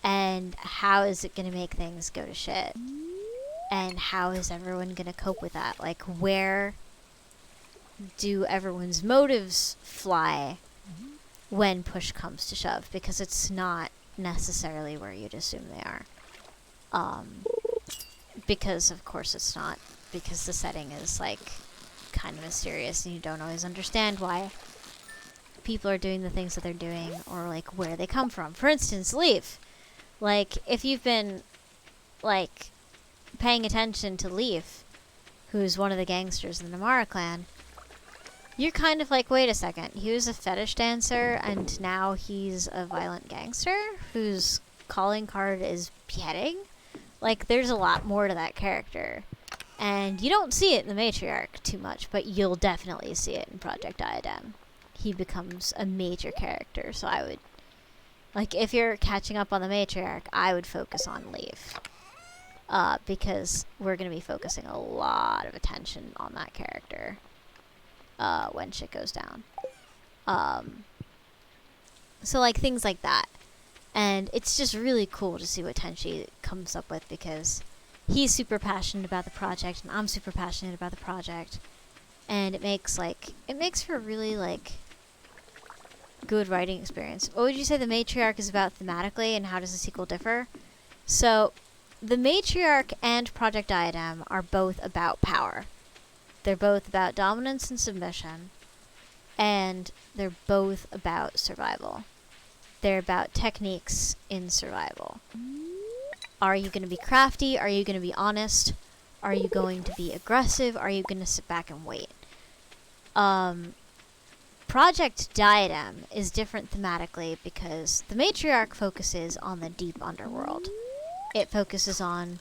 And how is it going to make things go to shit? And how is everyone going to cope with that? Like, where do everyone's motives fly when push comes to shove? Because it's not necessarily where you'd assume they are. Because, of course, it's not. Because the setting is, like, kind of mysterious and you don't always understand why people are doing the things that they're doing, or like where they come from. For instance, Leaf. Like, if you've been like paying attention to Leaf, who's one of the gangsters in the Namara clan, you're kind of like, wait a second, he was a fetish dancer and now he's a violent gangster whose calling card is beheading? Like, there's a lot more to that character. And you don't see it in the Matriarch too much, but you'll definitely see it in Project Diadem. He becomes a major character, so I would... Like, if you're catching up on the Matriarch, I would focus on Leaf. Because we're going to be focusing a lot of attention on that character when shit goes down. So, like, things like that. And it's just really cool to see what Tenchi comes up with, because he's super passionate about the project, and I'm super passionate about the project. And it makes for a really, like, good writing experience. What would you say the Matriarch is about thematically, and how does the sequel differ? So, the Matriarch and Project Diadem are both about power. They're both about dominance and submission, and they're both about survival. They're about techniques in survival. Are you going to be crafty? Are you going to be honest? Are you going to be aggressive? Are you going to sit back and wait? Project Diadem is different thematically because the Matriarch focuses on the deep underworld. It focuses on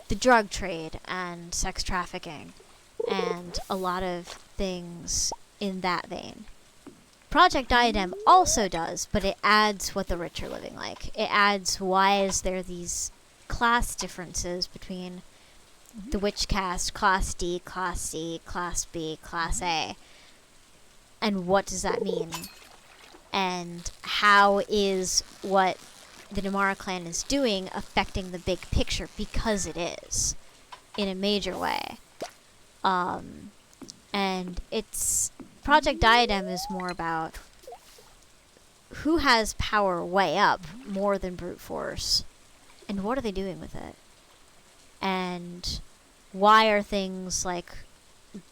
the drug trade and sex trafficking and a lot of things in that vein. Project Diadem also does, but it adds what the rich are living like. It adds why is there these class differences between the witch caste, Class D, Class C, Class B, Class A. And what does that mean? And how is what the Namara clan is doing affecting the big picture? Because it is, in a major way. And it's... Project Diadem is more about who has power way up more than brute force, and what are they doing with it? And why are things like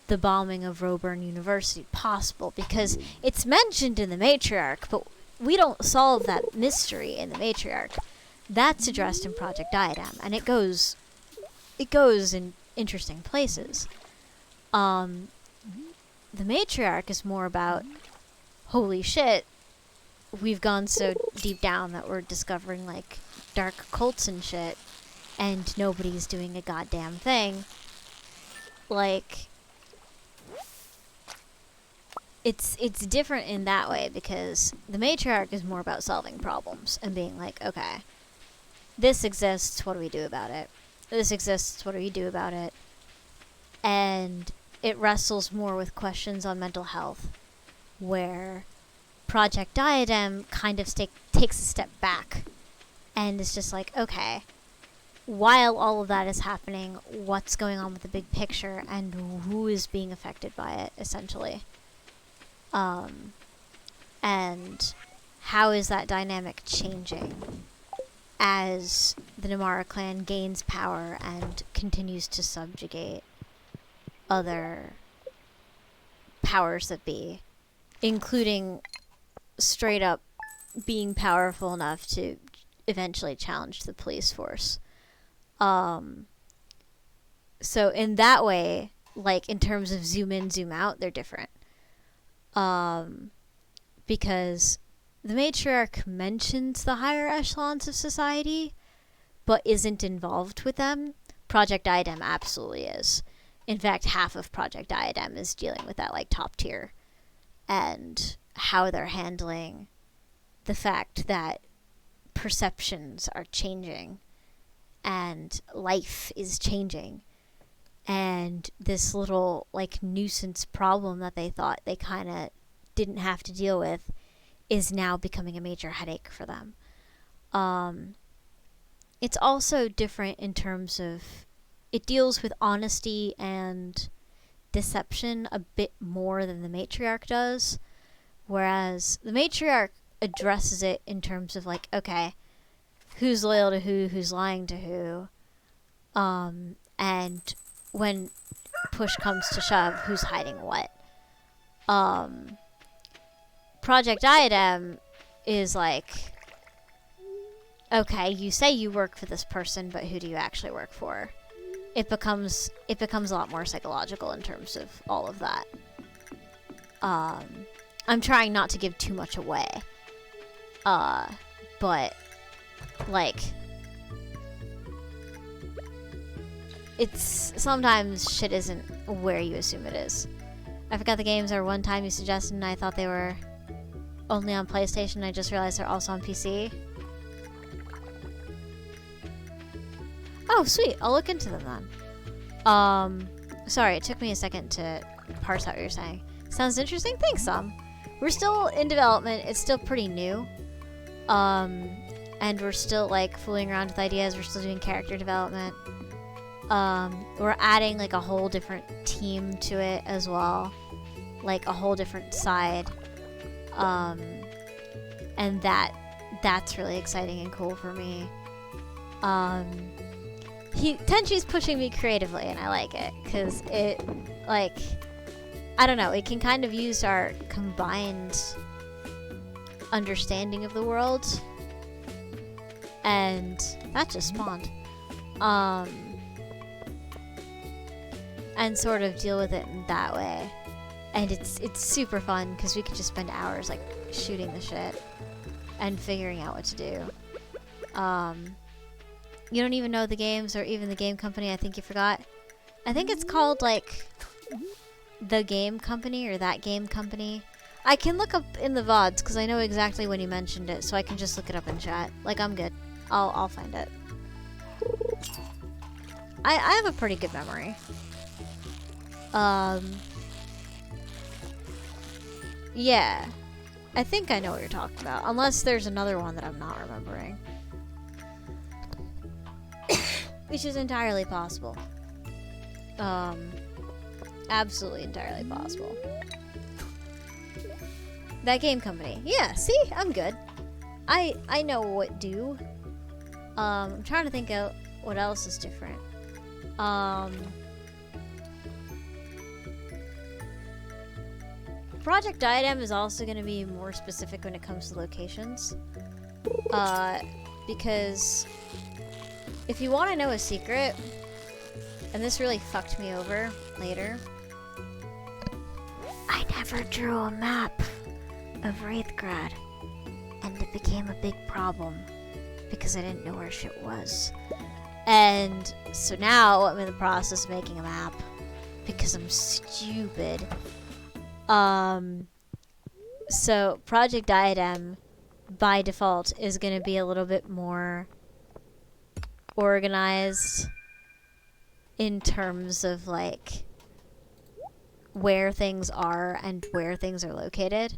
the bombing of Roburn University possible? Because it's mentioned in the Matriarch, but we don't solve that mystery in the Matriarch. That's addressed in Project Diadem, and it goes in interesting places. The Matriarch is more about, holy shit, we've gone so deep down that we're discovering, like, dark cults and shit, and nobody's doing a goddamn thing. Like, it's different in that way, because the Matriarch is more about solving problems and being like, okay, this exists, what do we do about it? This exists, what do we do about it? And it wrestles more with questions on mental health, where Project Diadem kind of takes a step back and is just like, okay, while all of that is happening, what's going on with the big picture and who is being affected by it, essentially. And how is that dynamic changing as the Namara clan gains power and continues to subjugate other powers that be, including straight up being powerful enough to eventually challenge the police force. So in that way, like in terms of zoom in, zoom out, they're different. Because the Matriarch mentions the higher echelons of society, but isn't involved with them. Project Diadem absolutely is. In fact, half of Project Diadem is dealing with that, like, top tier. And how they're handling the fact that perceptions are changing. And life is changing. And this little, like, nuisance problem that they thought they kind of didn't have to deal with is now becoming a major headache for them. It's also different in terms of it deals with honesty and deception a bit more than the Matriarch does, whereas the Matriarch addresses it in terms of, like, okay, who's loyal to who's lying to who, and when push comes to shove, who's hiding what. Project Diadem is like, okay, you say you work for this person, but who do you actually work for? It becomes a lot more psychological in terms of all of that. I'm trying not to give too much away. But like, it's sometimes shit isn't where you assume it is. I forgot the games are one time you suggested and I thought they were only on PlayStation. I just realized they're also on PC. Oh, sweet. I'll look into them then. Sorry, it took me a second to parse out what you're saying. Sounds interesting. Thanks, Sam. We're still in development. It's still pretty new. And we're still, like, fooling around with ideas. We're still doing character development. We're adding, like, a whole different team to it as well. Like, a whole different side. And that's really exciting and cool for me. Tenchi's pushing me creatively, and I like it, because it, like, I don't know, it can kind of use our combined understanding of the world, and that just spawned, and sort of deal with it in that way, and it's super fun, because we could just spend hours, like, shooting the shit, and figuring out what to do. You don't even know the games or even the game company. I think you forgot. I think it's called, like, The Game Company or That Game Company. I can look up in the VODs because I know exactly when you mentioned it, so I can just look it up in chat. Like, I'm good. I'll find it. I have a pretty good memory. Yeah. I think I know what you're talking about. Unless there's another one that I'm not remembering. Which is entirely possible. Absolutely entirely possible. That Game Company. Yeah, see? I'm good. I know what do. I'm trying to think of what else is different. Project Diadem is also going to be more specific when it comes to locations. Because if you want to know a secret, and this really fucked me over later, I never drew a map of Wraithgrad, and it became a big problem because I didn't know where shit was. And so now I'm in the process of making a map because I'm stupid. So Project Diadem by default is going to be a little bit more organized in terms of, like, where things are and where things are located.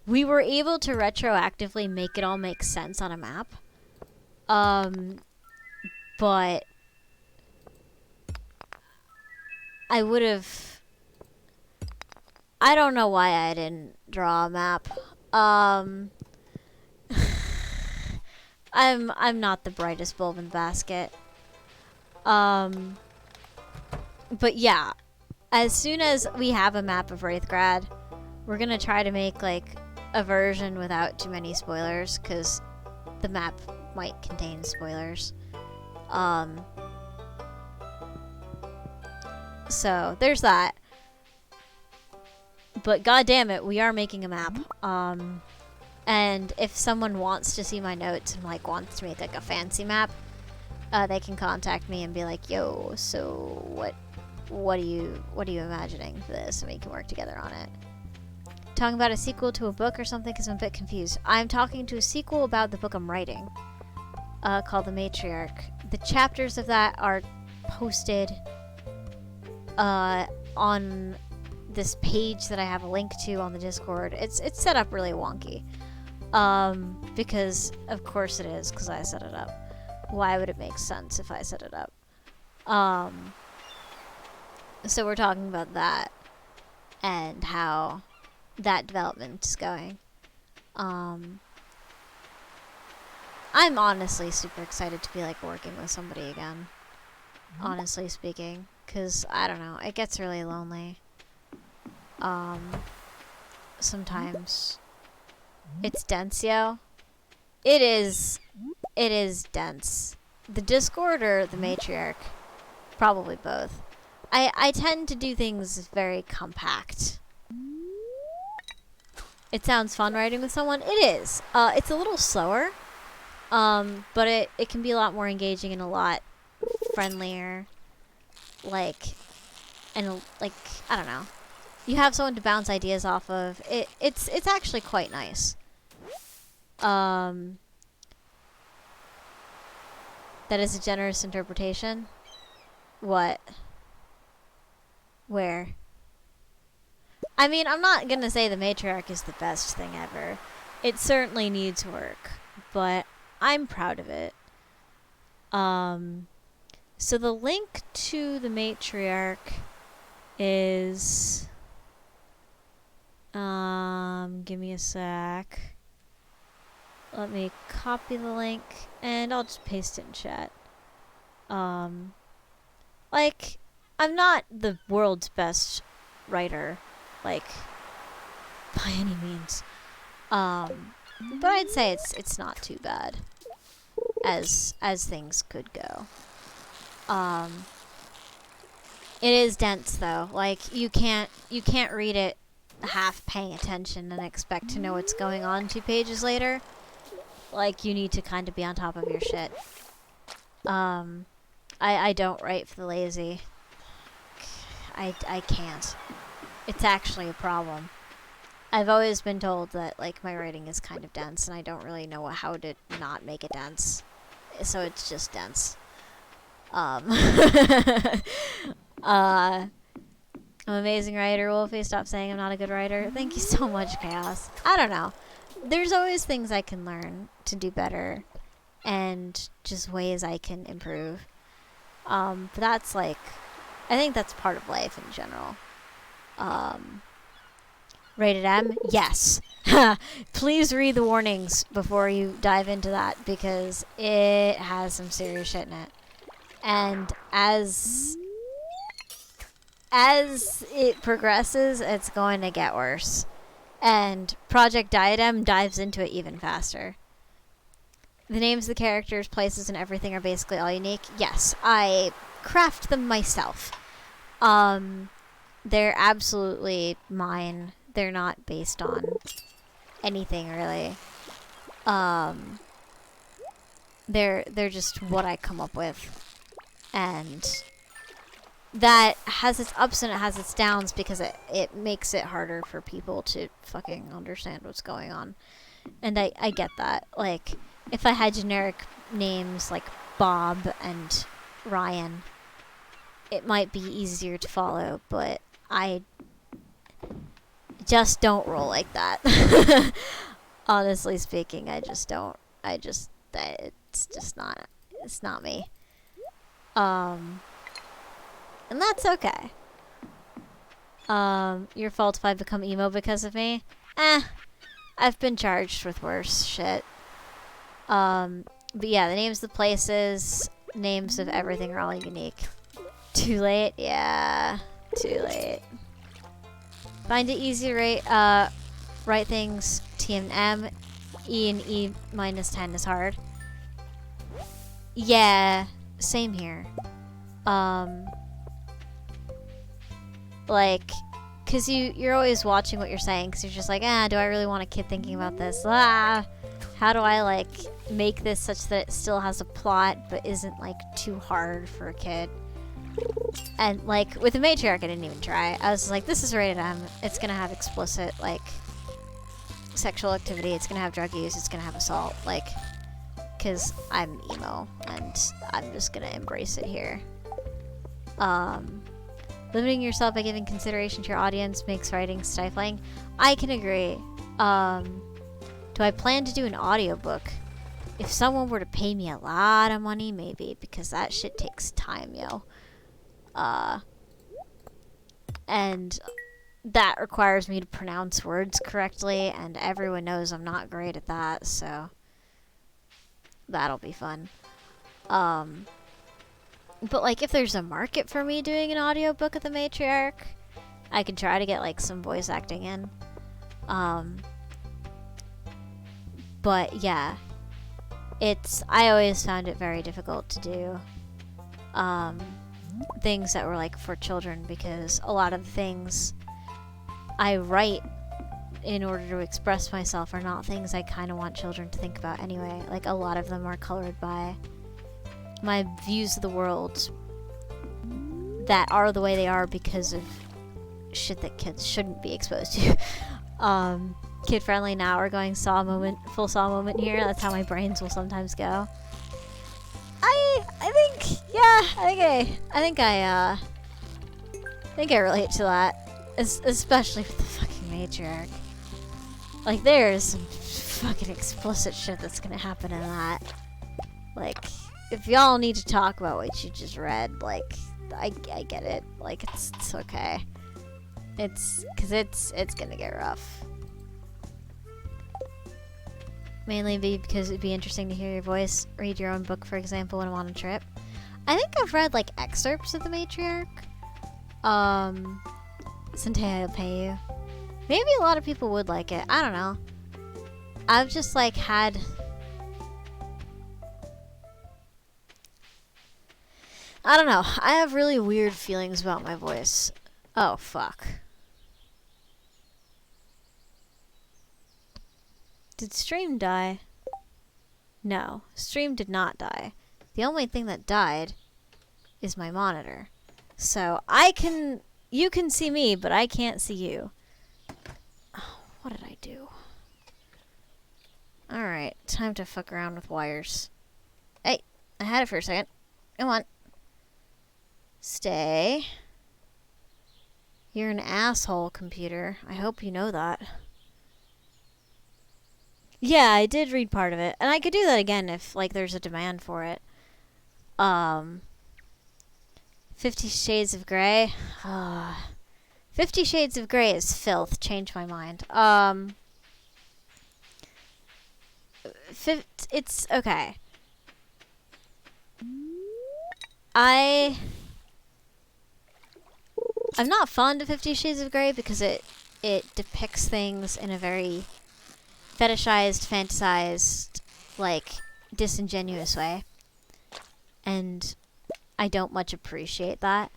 We were able to retroactively make it all make sense on a map. But I don't know why I didn't draw a map. I'm not the brightest bulb in the basket. But yeah, as soon as we have a map of Wraithgrad, we're gonna try to make, like, a version without too many spoilers, because the map might contain spoilers. So there's that. But goddamn it, we are making a map. And if someone wants to see my notes and, like, wants to make, like, a fancy map, they can contact me and be like, yo, so what are you imagining for this? And we can work together on it. Talking about a sequel to a book or something, because I'm a bit confused. I'm talking to a sequel about the book I'm writing, called The Matriarch. The chapters of that are posted on this page that I have a link to on the Discord. It's set up really wonky. Because of course it is, because I set it up. Why would it make sense if I set it up? So we're talking about that and how that development is going. I'm honestly super excited to be, like, working with somebody again. Honestly speaking, because I don't know, it gets really lonely. Sometimes. It's dense, yo. It is dense. The Discord or the Matriarch? Probably both. I tend to do things very compact. It sounds fun writing with someone. It is. It's a little slower. But it can be a lot more engaging and a lot friendlier. Like, and like, I don't know. You have someone to bounce ideas off of. It's actually quite nice. That is a generous interpretation. What? Where? I mean, I'm not gonna say the Matriarch is the best thing ever. It certainly needs work, but I'm proud of it. So the link to the Matriarch is... give me a sec. Let me copy the link, and I'll just paste it in chat. Like, I'm not the world's best writer, like, by any means. But I'd say it's not too bad, as things could go. It is dense though. Like, you can't read it half paying attention and expect to know what's going on 2 pages later. Like, you need to kind of be on top of your shit. I don't write for the lazy. I can't. It's actually a problem. I've always been told that, like, my writing is kind of dense, and I don't really know how to not make it dense. So it's just dense. I'm an amazing writer, Wolfie. Stop saying I'm not a good writer. Thank you so much, Chaos. I don't know. There's always things I can learn to do better, and just ways I can improve. But that's, like, I think that's part of life in general. Rated M? Yes. Please read the warnings before you dive into that, because it has some serious shit in it. And as it progresses, it's going to get worse. And Project Diadem dives into it even faster. The names of the characters, places, and everything are basically all unique. Yes, I craft them myself. They're absolutely mine. They're not based on anything, really. They're just what I come up with. And that has its ups and it has its downs, because it makes it harder for people to fucking understand what's going on. And I get that. Like, if I had generic names like Bob and Ryan, it might be easier to follow, but I just don't roll like that. Honestly speaking, I just don't. It's just not. It's not me. And that's okay. Your fault if I become emo because of me? I've been charged with worse shit. But yeah, the names of the places, names of everything are all unique. Too late? Yeah, too late. Find it easy to write things T and M. E and E minus 10 is hard. Yeah, same here. Like, cause you're always watching what you're saying, cause you're just like, do I really want a kid thinking about this? How do I, like, make this such that it still has a plot, but isn't, like, too hard for a kid? And, like, with the Matriarch, I didn't even try. I was like, this is rated M. It's gonna have explicit, like, sexual activity. It's gonna have drug use. It's gonna have assault. Like, cause I'm emo, and I'm just gonna embrace it here. Limiting yourself by giving consideration to your audience makes writing stifling. I can agree. Do I plan to do an audiobook? If someone were to pay me a lot of money, maybe, because that shit takes time, yo. And that requires me to pronounce words correctly, and everyone knows I'm not great at that, so that'll be fun. But, like, if there's a market for me doing an audiobook of the Matriarch, I could try to get, like, some voice acting in. But yeah, I always found it very difficult to do things that were like for children, because a lot of the things I write in order to express myself are not things I kind of want children to think about anyway. Like, a lot of them are colored by my views of the world that are the way they are because of shit that kids shouldn't be exposed to. Kid friendly now. We're going full saw moment here. That's how my brains will sometimes go. I think I relate to that, especially with the fucking matriarch. Like, there's some fucking explicit shit that's gonna happen in that. Like, if y'all need to talk about what you just read, like, I get it. Like, it's okay. It's gonna get rough. Mainly because it'd be interesting to hear your voice read your own book, for example, when I'm on a trip. I think I've read, like, excerpts of the matriarch. Someday I'll pay you. Maybe a lot of people would like it. I don't know. I've just, like, I don't know. I have really weird feelings about my voice. Oh, fuck. Did stream die? No, stream did not die. The only thing that died is my monitor. So you can see me, but I can't see you. Oh, what did I do? Alright, time to fuck around with wires. Hey, I had it for a second. Come on. Stay. You're an asshole, computer. I hope you know that. Yeah, I did read part of it. And I could do that again if, like, there's a demand for it. 50 Shades of Grey. 50 Shades of Grey is filth. Change my mind. It's okay. I'm not fond of 50 Shades of Grey because it depicts things in a very fetishized, fantasized, like, disingenuous way. And I don't much appreciate that,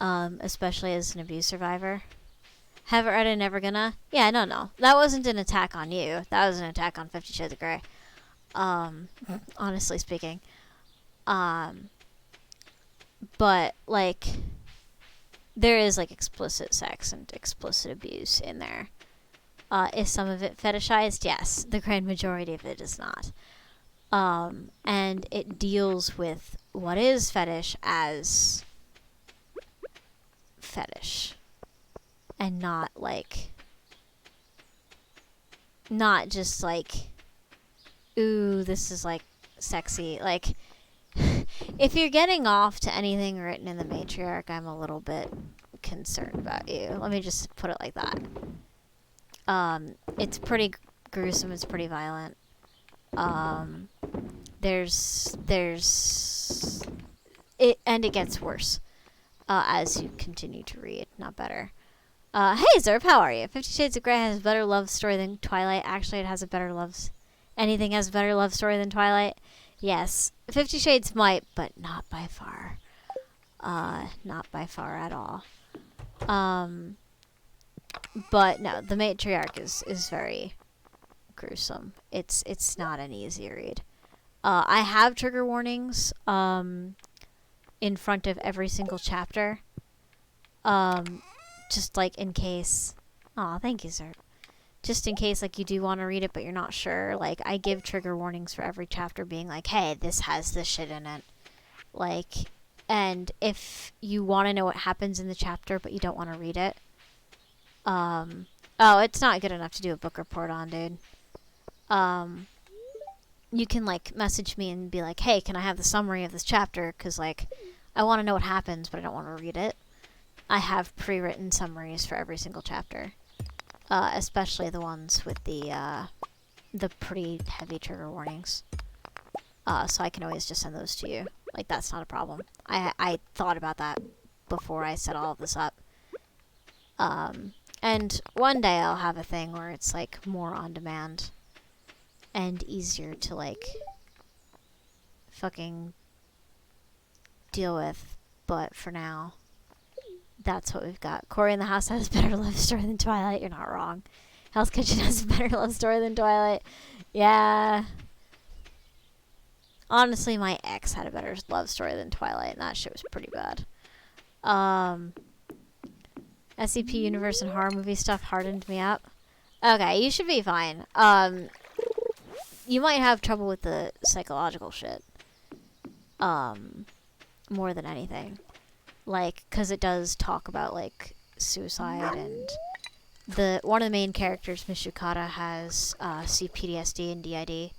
especially as an abuse survivor. Haven't read it, never gonna. Yeah, no. That wasn't an attack on you. That was an attack on 50 Shades of Grey. Honestly speaking. But, like, there is, like, explicit sex and explicit abuse in there. Is some of it fetishized? Yes. The grand majority of it is not. And it deals with what is fetish as fetish. And not, like, not just, like, ooh, this is, like, sexy. Like, if you're getting off to anything written in the matriarch, I'm a little bit concerned about you. Let me just put it like that. It's pretty gruesome. It's pretty violent. There's it, and it gets worse as you continue to read, not better. Hey Zerp, how are you? 50 Shades of Grey has a better love story than Twilight. Actually, it has a better anything has a better love story than Twilight. Yes, 50 Shades might, but not by far. Not by far at all. But no, the matriarch is very gruesome. It's not an easy read. I have trigger warnings in front of every single chapter. Just like in case. Aw, thank you, sir. Just in case, like, you do want to read it, but you're not sure. Like, I give trigger warnings for every chapter, being like, hey, this has this shit in it. Like, and if you want to know what happens in the chapter, but you don't want to read it. Oh, it's not good enough to do a book report on, dude. You can, like, message me and be like, hey, can I have the summary of this chapter? Because, like, I want to know what happens, but I don't want to read it. I have pre-written summaries for every single chapter. Especially the ones with the pretty heavy trigger warnings. So I can always just send those to you. Like, that's not a problem. I thought about that before I set all of this up. And one day I'll have a thing where it's, like, more on demand. and easier to, like, fucking deal with. But for now, that's what we've got. Cory in the House has a better love story than Twilight. You're not wrong. Hell's Kitchen has a better love story than Twilight. Yeah. Honestly, my ex had a better love story than Twilight, and that shit was pretty bad. SCP universe and horror movie stuff hardened me up. Okay, you should be fine. You might have trouble with the psychological shit. More than anything. Like, because it does talk about, like, suicide, and one of the main characters, Mishukata, has CPTSD and DID.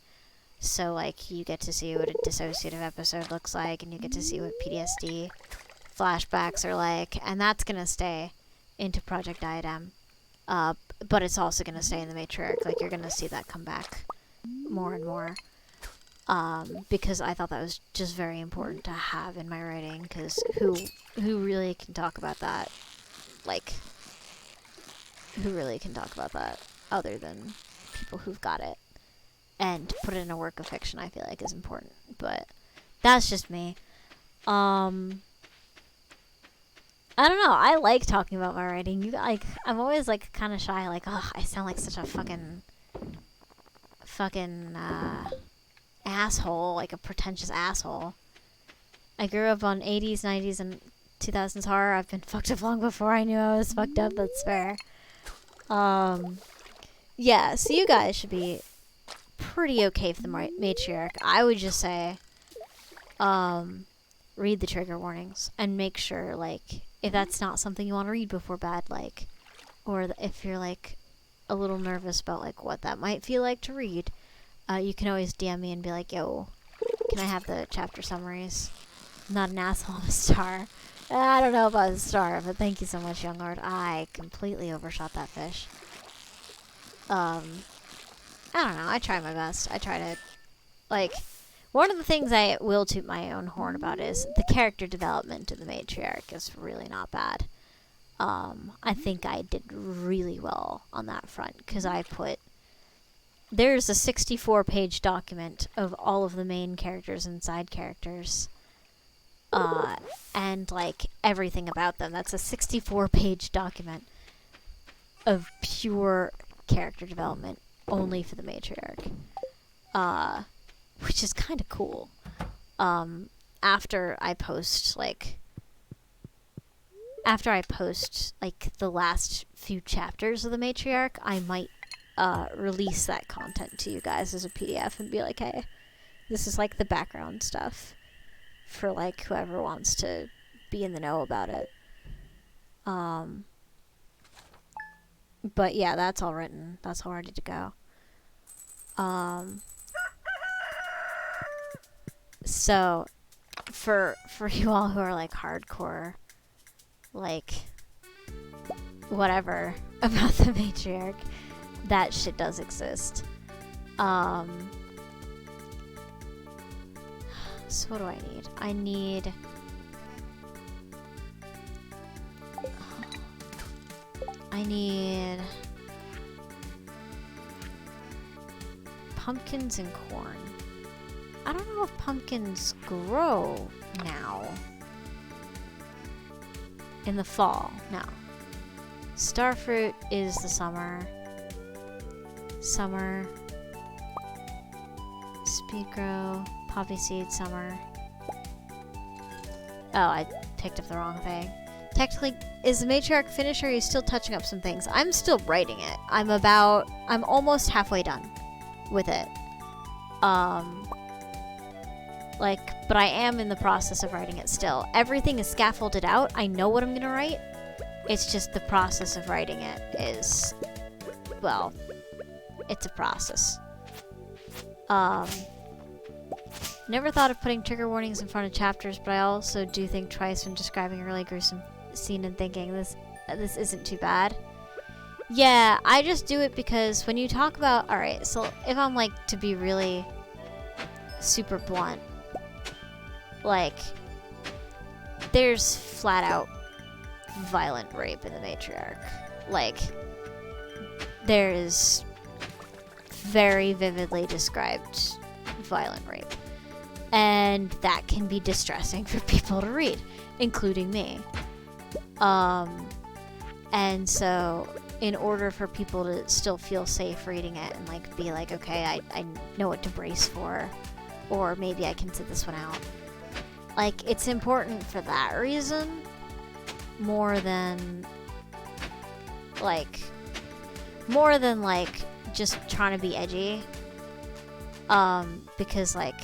So, like, you get to see what a dissociative episode looks like, and you get to see what PTSD flashbacks are like, and that's gonna stay into Project Diadem. But it's also gonna stay in the Matriarch. Like, you're gonna see that come back more and more. Because I thought that was just very important to have in my writing, because who really can talk about that? Like, who really can talk about that other than people who've got it? And to put it in a work of fiction, I feel like is important. But that's just me. I don't know. I like talking about my writing. I'm always like kind of shy. Like, oh, I sound like such a fucking asshole, like a pretentious asshole. I grew up on 80s, 90s, and 2000s horror. I've been fucked up long before I knew I was fucked up. That's fair. Yeah. So you guys should be pretty okay for the Matriarch. I would just say, read the trigger warnings and make sure, like, if that's not something you want to read before bed, like, or if you're, like, a little nervous about, like, what that might feel like to read, you can always DM me and be like, yo, can I have the chapter summaries? I'm not an asshole, I'm a star. I don't know about a star, but thank you so much, Young Lord. I completely overshot that fish. I don't know, I try my best. I try to, like, one of the things I will toot my own horn about is the character development of the Matriarch is really not bad. I think I did really well on that front, because there's a 64-page document of all of the main characters and side characters, and, like, everything about them. That's a 64-page document of pure character development only for the Matriarch, which is kind of cool. After I post, like, the last few chapters of the Matriarch, I might release that content to you guys as a PDF and be like, hey, this is, like, the background stuff for, like, whoever wants to be in the know about it. But yeah, that's all written. That's all ready to go. So for you all who are, like, hardcore, like, whatever about the Matriarch, that shit does exist. So what do I need? I need pumpkins and corn. I don't know if pumpkins grow now. In the fall, no. Starfruit is the summer. Speed grow, poppy seed, summer. Oh, I picked up the wrong thing. Technically, is the Matriarch finished, or are you still touching up some things? I'm still writing it. I'm almost halfway done with it. But I am in the process of writing it still. Everything is scaffolded out. I know what I'm gonna write. It's just the process of writing it is, well, it's a process. Never thought of putting trigger warnings in front of chapters, but I also do think twice when describing a really gruesome scene and thinking this isn't too bad. Yeah, I just do it because when you talk about, alright, so if I'm, like, to be really super blunt, like, there's flat out violent rape in the Matriarch. Like, there is very vividly described violent rape. And that can be distressing for people to read, including me. And so in order for people to still feel safe reading it and like be like, okay, I know what to brace for, or maybe I can sit this one out. Like, it's important for that reason more than like just trying to be edgy. Because like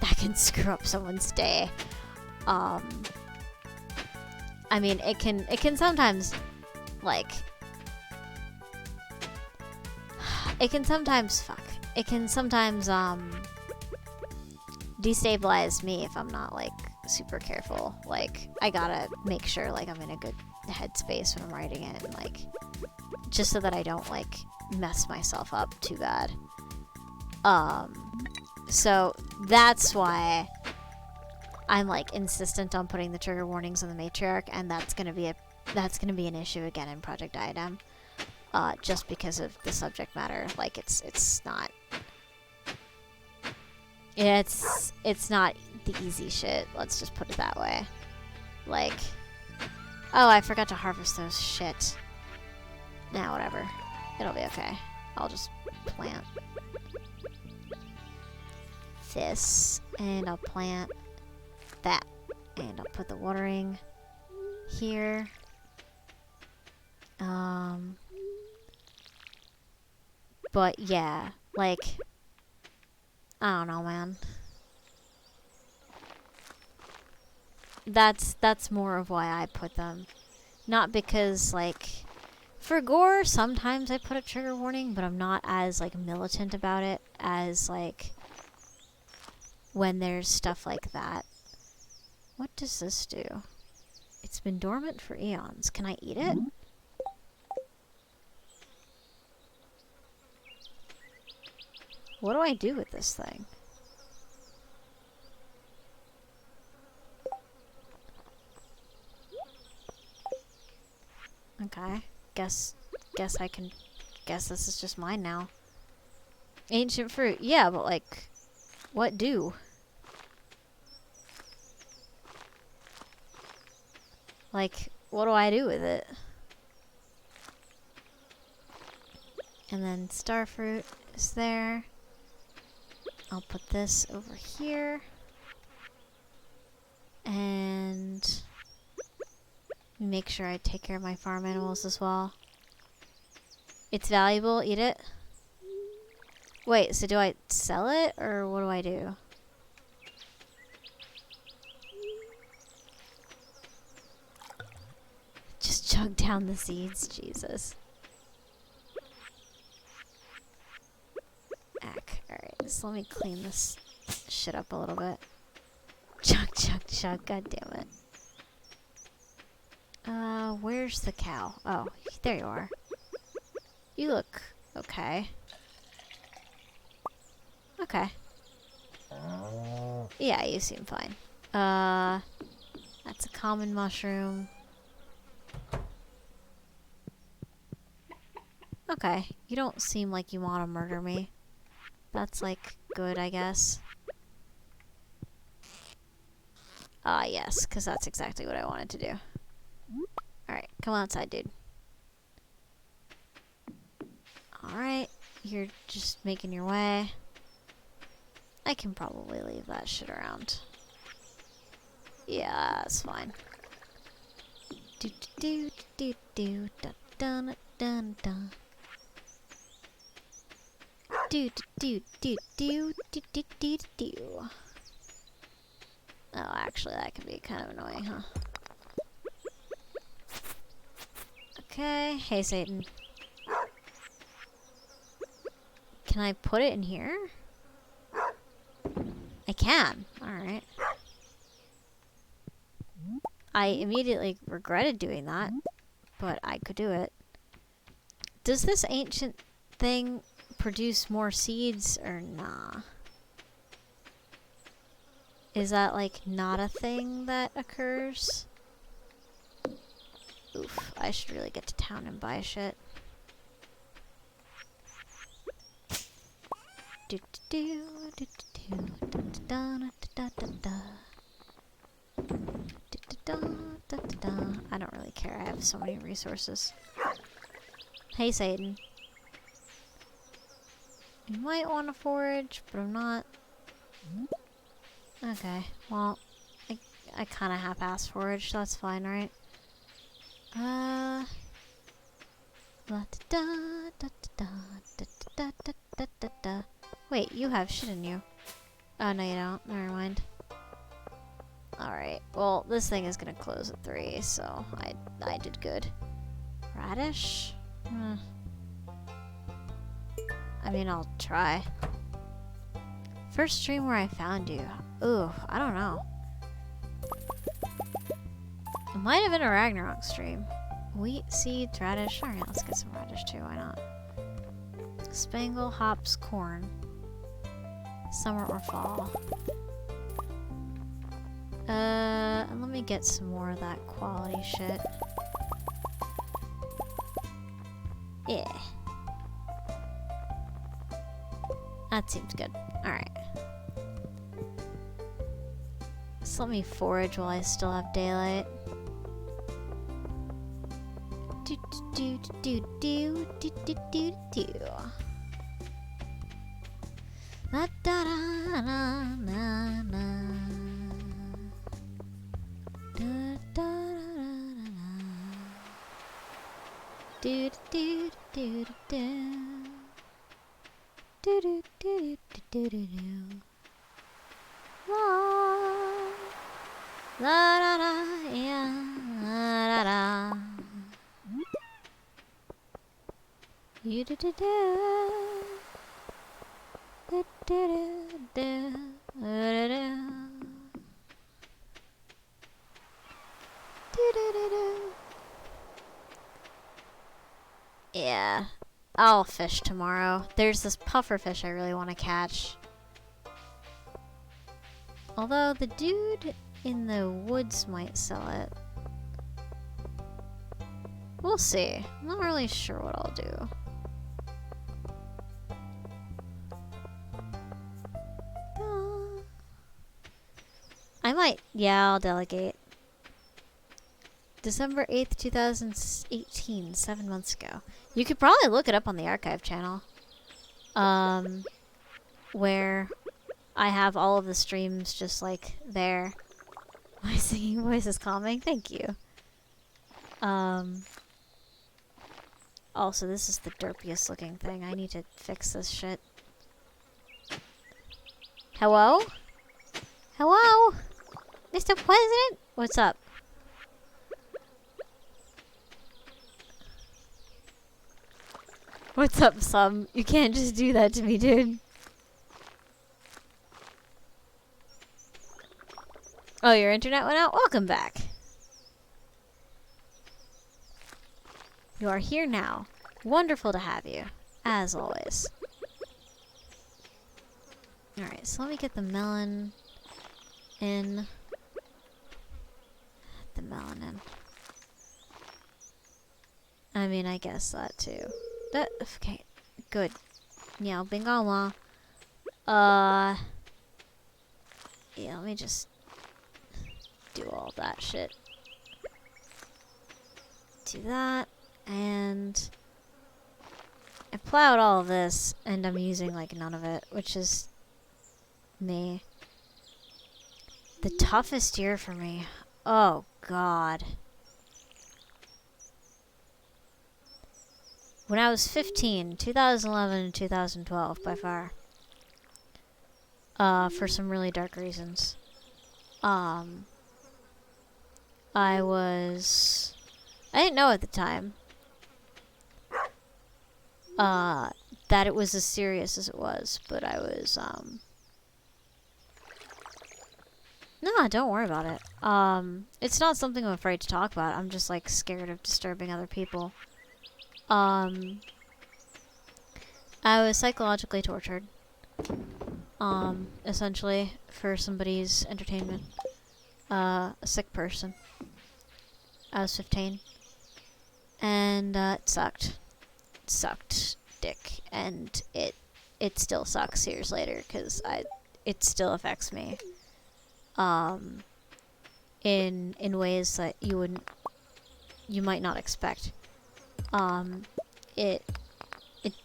that can screw up someone's day. I mean, it can sometimes like it can sometimes destabilize me if I'm not like super careful. Like, I gotta make sure like I'm in a good headspace when I'm writing it, and like just so that I don't like mess myself up too bad. So that's why I'm like insistent on putting the trigger warnings on the matriarch, and that's gonna be an issue again in Project Diadem, just because of the subject matter. Like, it's not the easy shit. Let's just put it that way. Like, oh, I forgot to harvest those shit. Nah, whatever. It'll be okay. I'll just plant this, and I'll plant that, and I'll put the watering here. But yeah, like, I don't know, man. That's more of why I put them. Not because, like, for gore, sometimes I put a trigger warning, but I'm not as, like, militant about it as, like, when there's stuff like that. What does this do? It's been dormant for eons. Can I eat it? What do I do with this thing? Okay. Guess this is just mine now. Ancient fruit. Yeah, but like, what do? Like, what do I do with it? And then starfruit is there. I'll put this over here. And make sure I take care of my farm animals as well. It's valuable, eat it. Wait, so do I sell it, or what do I do? Just chug down the seeds, Jesus. Alright, so let me clean this shit up a little bit. Chug, chug, chug, god damn it. Where's the cow? Oh, there you are. You look okay. Okay. Yeah, you seem fine. That's a common mushroom. Okay, you don't seem like you want to murder me. That's, like, good, I guess. Yes, because that's exactly what I wanted to do. Alright, come outside, dude. Alright, you're just making your way. I can probably leave that shit around. Yeah, that's fine. Do do do do do dun dun dun. Do do do do do do do do. Oh, actually, that can be kind of annoying, huh? Okay, hey Satan. Can I put it in here? I can. Alright. I immediately regretted doing that, but I could do it. Does this ancient thing produce more seeds or nah? Is that like not a thing that occurs? Oof, I should really get to town and buy shit. I don't really care. I have so many resources. Hey, Satan. You might want to forage, but I'm not. Okay, well, I kind of half-ass forage, so that's fine, right? Wait, you have shit in you. Oh, no, you don't. Never mind. Alright, well, this thing is gonna close at 3, so I did good. Radish? I mean, I'll try. First stream where I found you. Ooh, I don't know. It might have been a Ragnarok stream. Wheat, seeds, radish. Alright, let's get some radish too, why not? Spangle, hops, corn. Summer or fall. And let me get some more of that quality shit. Yeah. That seems good. Alright. So let me forage while I still have daylight. Do do do do do do do do. La da da na na na. Da da da da. Do do do do do. Do do do do do do do. La da da yeah la da da. You do do do. Do do do do do. Do do do do. Yeah. I'll fish tomorrow. There's this puffer fish I really want to catch. Although the dude in the woods might sell it. We'll see. I'm not really sure what I'll do. I might. Yeah, I'll delegate. December 8th, 2018, 7 months ago. You could probably look it up on the archive channel. Where I have all of the streams just like there. My singing voice is calming. Thank you. Also, this is the derpiest looking thing. I need to fix this shit. Hello? Hello? Mr. President? What's up? What's up, Sum? You can't just do that to me, dude. Oh, your internet went out? Welcome back. You are here now. Wonderful to have you, as always. Alright, so let me get the melon in. The melon in. I mean, I guess that too. That, okay, good. Yeah, bingala. Yeah, let me just do all that shit. Do that, and I plowed all of this, and I'm using like none of it, which is me. The toughest year for me. Oh God. When I was 15, 2011 and 2012 by far. For some really dark reasons. I didn't know at the time that it was as serious as it was, but I was, no, don't worry about it. It's not something I'm afraid to talk about. I'm just, like, scared of disturbing other people. I was psychologically tortured, essentially, for somebody's entertainment. A sick person. I was 15. And, it sucked. It sucked dick. And it it still sucks years later, because it still affects me in ways that you might not expect. It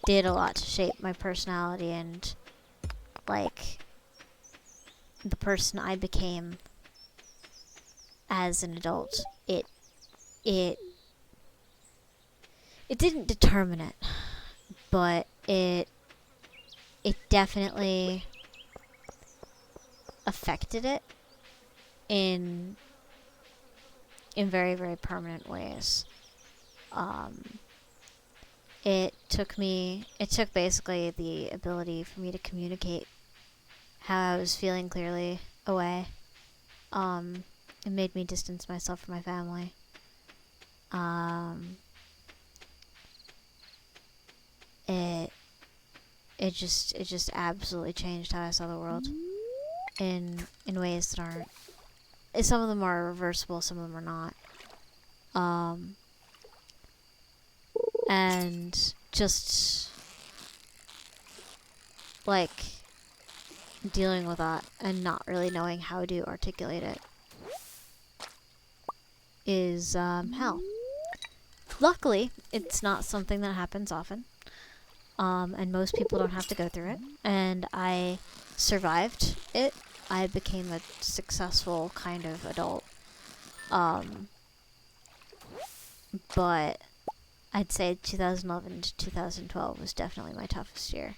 did a lot to shape my personality and like the person I became as an adult. It didn't determine it, but it definitely affected it in very, very permanent ways. It took basically the ability for me to communicate how I was feeling clearly away. It made me distance myself from my family. It just absolutely changed how I saw the world in ways that aren't. Some of them are reversible, some of them are not. And just like dealing with that and not really knowing how to articulate it is hell. Luckily, it's not something that happens often. And most people don't have to go through it. And I survived it. I became a successful kind of adult. But I'd say 2011 to 2012 was definitely my toughest year.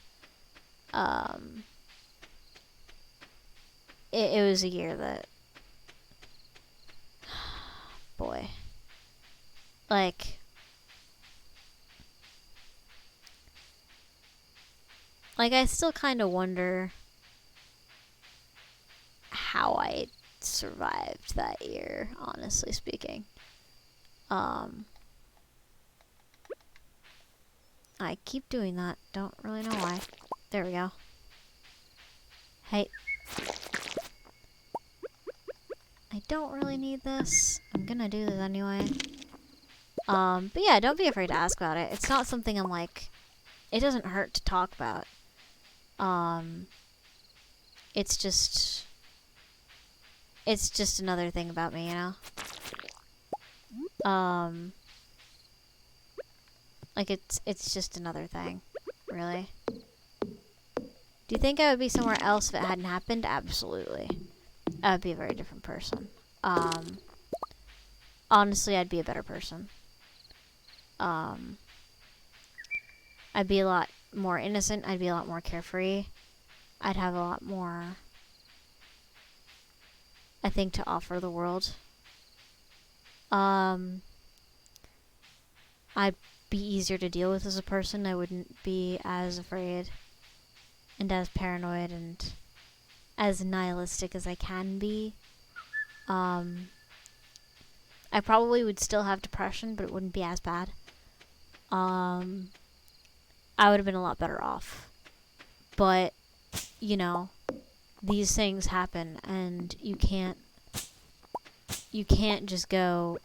It was a year that, boy, like I still kind of wonder how I survived that year, honestly speaking. I keep doing that. Don't really know why. There we go. Hey. I don't really need this. I'm gonna do this anyway. But yeah, don't be afraid to ask about it. It's not something I'm like... It doesn't hurt to talk about. It's just another thing about me, you know? Like, it's just another thing, really. Do you think I would be somewhere else if it hadn't happened? Absolutely. I would be a very different person. Honestly, I'd be a better person. I'd be a lot more innocent. I'd be a lot more carefree. I'd have a lot more, I think, to offer the world. I'd be easier to deal with as a person. I wouldn't be as afraid and as paranoid and as nihilistic as I can be. I probably would still have depression, but it wouldn't be as bad. I would have been a lot better off. But, you know, these things happen, and you can't just go...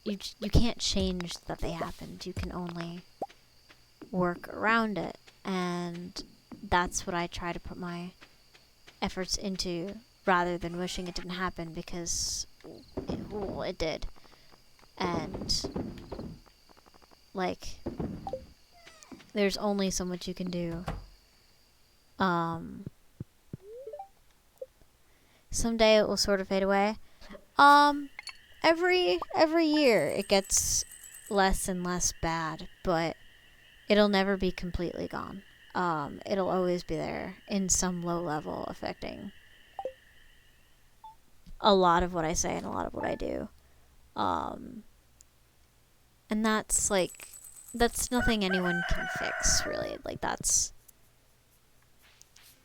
You can't change that they happened. You can only work around it. And that's what I try to put my efforts into, rather than wishing it didn't happen, because it did. And like, there's only so much you can do. Someday it will sort of fade away. Every year it gets less and less bad, but it'll never be completely gone. It'll always be there in some low level, affecting a lot of what I say and a lot of what I do. And that's like, that's nothing anyone can fix, really. Like, that's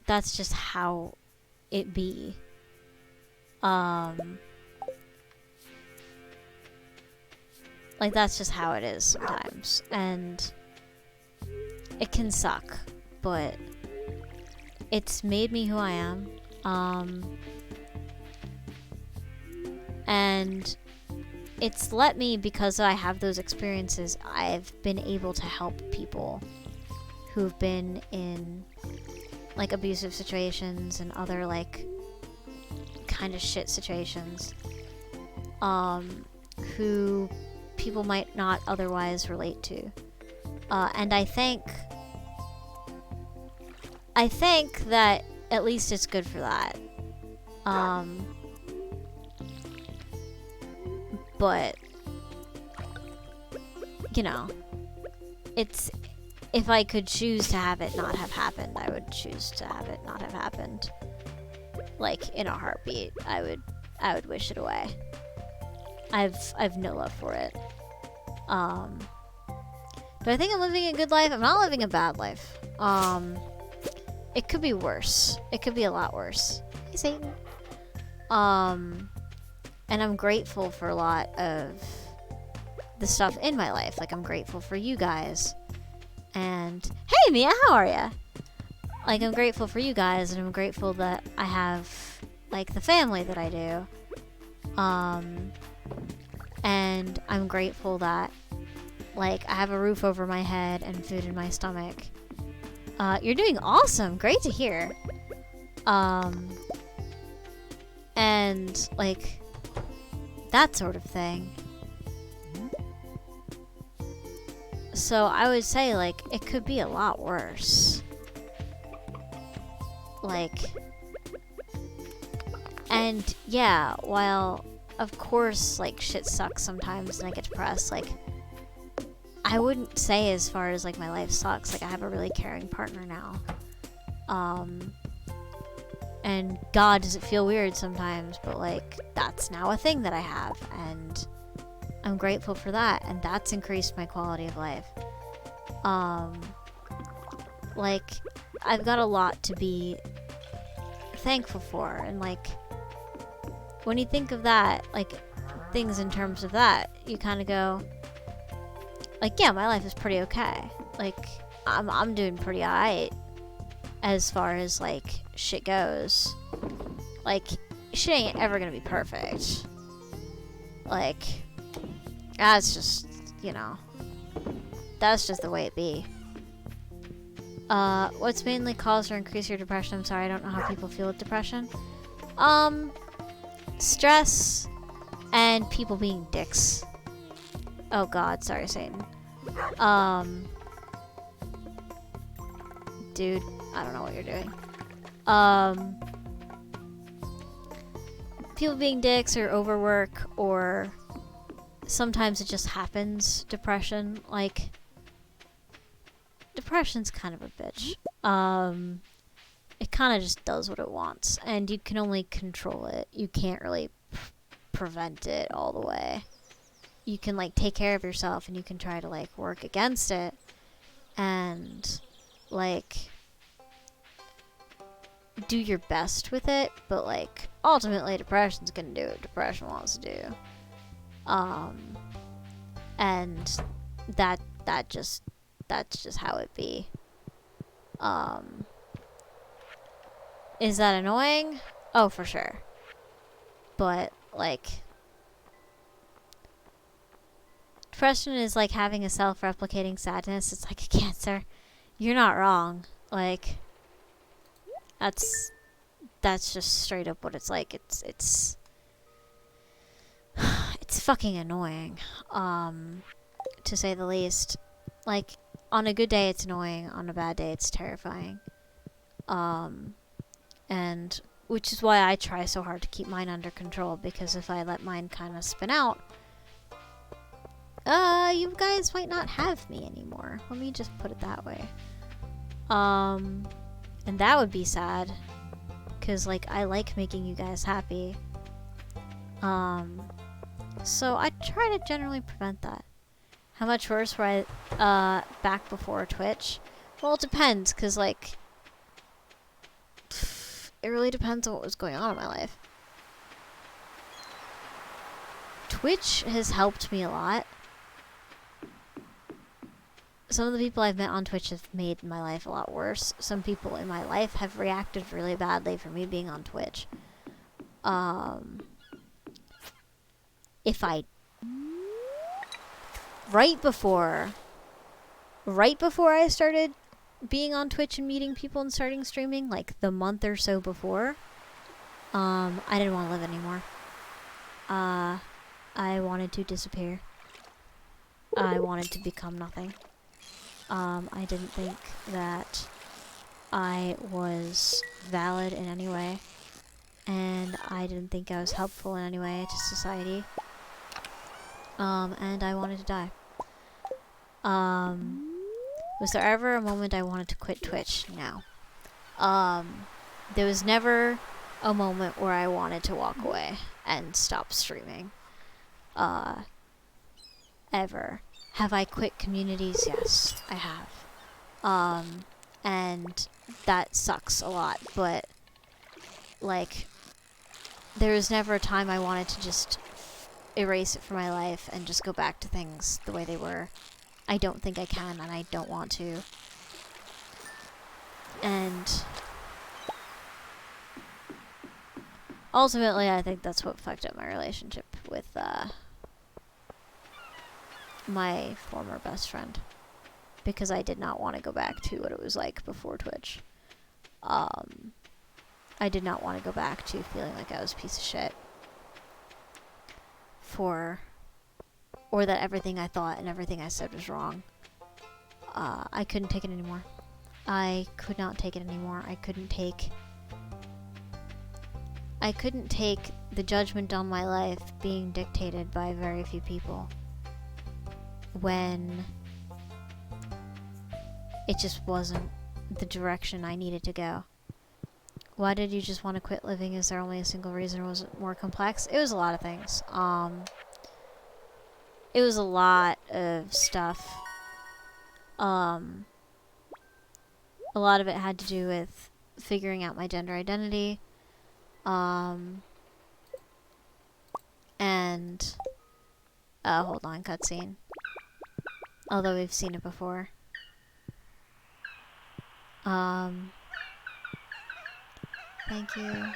just how it be. Like, that's just how it is sometimes. And it can suck, but it's made me who I am. And it's let me, because I have those experiences, I've been able to help people who've been in like abusive situations and other like kind of shit situations, who people might not otherwise relate to. And I think that at least it's good for that. But you know, it's, if I could choose to have it not have happened, I would choose to have it not have happened. Like in a heartbeat, I would wish it away. I've no love for it. Do I think I'm living a good life? I'm not living a bad life. It could be worse. It could be a lot worse. Hey, Satan. And I'm grateful for a lot of the stuff in my life. Like, I'm grateful for you guys. And, hey, Mia, how are ya? Like, I'm grateful for you guys, and I'm grateful that I have, like, the family that I do. And I'm grateful that, like, I have a roof over my head and food in my stomach. You're doing awesome. Great to hear. And, like, that sort of thing. So I would say, like, it could be a lot worse. Like, and yeah, while of course, like, shit sucks sometimes and I get depressed, like, I wouldn't say as far as, like, my life sucks. Like, I have a really caring partner now. And God, does it feel weird sometimes, but, like, that's now a thing that I have, and I'm grateful for that, and that's increased my quality of life. Like, I've got a lot to be thankful for, and, like, when you think of that, like, things in terms of that, you kind of go, like, yeah, my life is pretty okay. Like, I'm doing pretty alright as far as, like, shit goes. Like, shit ain't ever gonna be perfect. Like, that's just, you know, that's just the way it be. What's mainly caused or increased your depression? I'm sorry, I don't know how people feel with depression. Stress and people being dicks. Oh god, sorry, Satan. Dude, I don't know what you're doing. People being dicks or overwork, or sometimes it just happens. Depression, like, depression's kind of a bitch. It kind of just does what it wants, and you can only control it. You can't really prevent it all the way. You can, like, take care of yourself, and you can try to, like, work against it, and, like, do your best with it, but, like, ultimately depression's gonna do what depression wants to do. And that's just how it be. Is that annoying? Oh, for sure. But, like, depression is like having a self-replicating sadness. It's like a cancer. You're not wrong. Like, that's just straight up what it's like. It's fucking annoying, to say the least. Like, on a good day it's annoying, on a bad day it's terrifying. And which is why I try so hard to keep mine under control, because if I let mine kind of spin out, you guys might not have me anymore. Let me just put it that way. And that would be sad, because, like, I like making you guys happy. So I try to generally prevent that. How much worse were I, back before Twitch? Well, it depends, because, like, it really depends on what was going on in my life. Twitch has helped me a lot. Some of the people I've met on Twitch have made my life a lot worse. Some people in my life have reacted really badly for me being on Twitch. If I... Right before I started being on Twitch and meeting people and starting streaming, like the month or so before, I didn't want to live anymore. I wanted to disappear. I wanted to become nothing. I didn't think that I was valid in any way, and I didn't think I was helpful in any way to society. And I wanted to die. Was there ever a moment I wanted to quit Twitch? No. There was never a moment where I wanted to walk away and stop streaming. Ever. Have I quit communities? Yes, I have. And that sucks a lot, but, like, there was never a time I wanted to just erase it from my life and just go back to things the way they were. I don't think I can, and I don't want to. And ultimately, I think that's what fucked up my relationship with my former best friend, because I did not want to go back to what it was like before Twitch. I did not want to go back to feeling like I was a piece of shit or that everything I thought and everything I said was wrong. I couldn't take it anymore. I could not take it anymore. I couldn't take the judgment on my life being dictated by very few people when it just wasn't the direction I needed to go. Why did you just want to quit living? Is there only a single reason, or was it more complex? It was a lot of things. It was a lot of stuff. A lot of it had to do with figuring out my gender identity. And hold on, cutscene. Although we've seen it before. Thank you.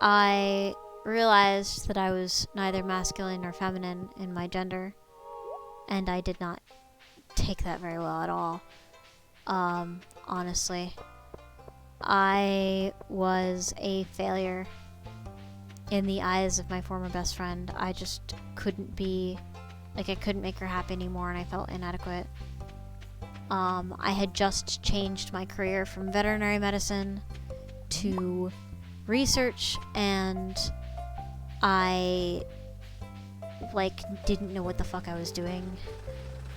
I realized that I was neither masculine nor feminine in my gender, and I did not take that very well at all. Honestly. I was a failure in the eyes of my former best friend. I just couldn't be, like, I couldn't make her happy anymore, and I felt inadequate. I had just changed my career from veterinary medicine to research, and I, like, didn't know what the fuck I was doing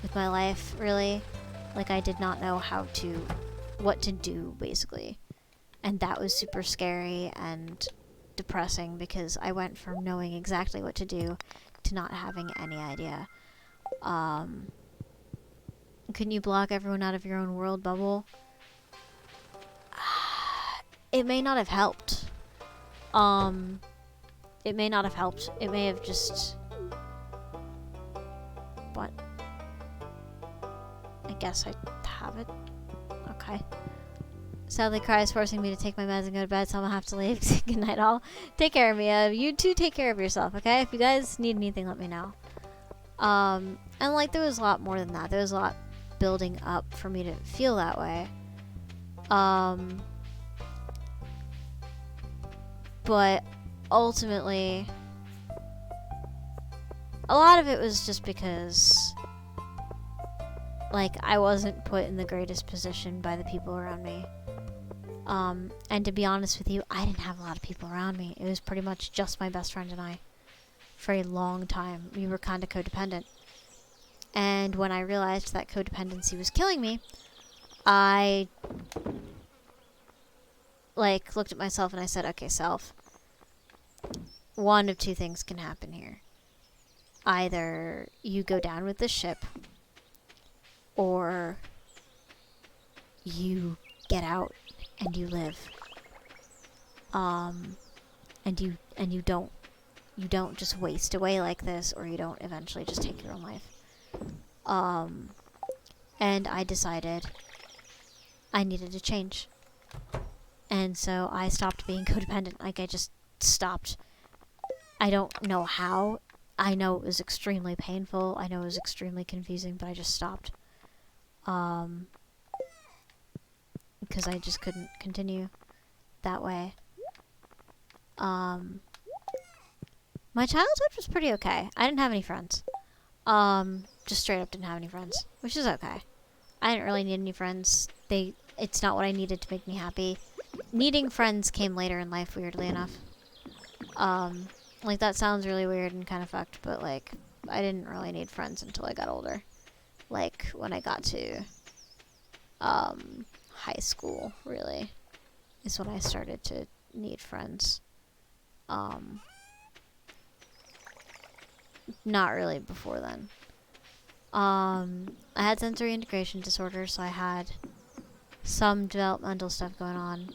with my life, really. Like, I did not know what to do, basically. And that was super scary and depressing, because I went from knowing exactly what to do to not having any idea. Couldn't you block everyone out of your own world bubble? It may not have helped. It may not have helped. It may have just... What? I guess I have it. Okay. Sadly, Cry is forcing me to take my meds and go to bed, so I'm gonna have to leave. Good night, all. Take care of me. You two take care of yourself, okay? If you guys need anything, let me know. And, like, there was a lot more than that. There was a lot building up for me to feel that way. But ultimately, a lot of it was just because, like, I wasn't put in the greatest position by the people around me. And to be honest with you, I didn't have a lot of people around me. It was pretty much just my best friend and I. For a long time. We were kind of codependent. And when I realized that codependency was killing me, I, like, looked at myself and I said, okay, self, one of two things can happen here. Either you go down with the ship, or you get out and you live. And you don't just waste away like this, or you don't eventually just take your own life. And I decided I needed to change. And so I stopped being codependent. Like, I just stopped. I don't know how I know it was extremely painful. I know it was extremely confusing, but I just stopped. Because I just couldn't continue that way. My childhood was pretty okay. I didn't have any friends. Just straight up didn't have any friends, which is okay. I didn't really need any friends. It's not what I needed to make me happy. Needing friends came later in life, weirdly enough. Like, that sounds really weird and kind of fucked, but, like, I didn't really need friends until I got older. Like, when I got to, high school, really, is when I started to need friends. Not really before then. I had sensory integration disorder, so I had some developmental stuff going on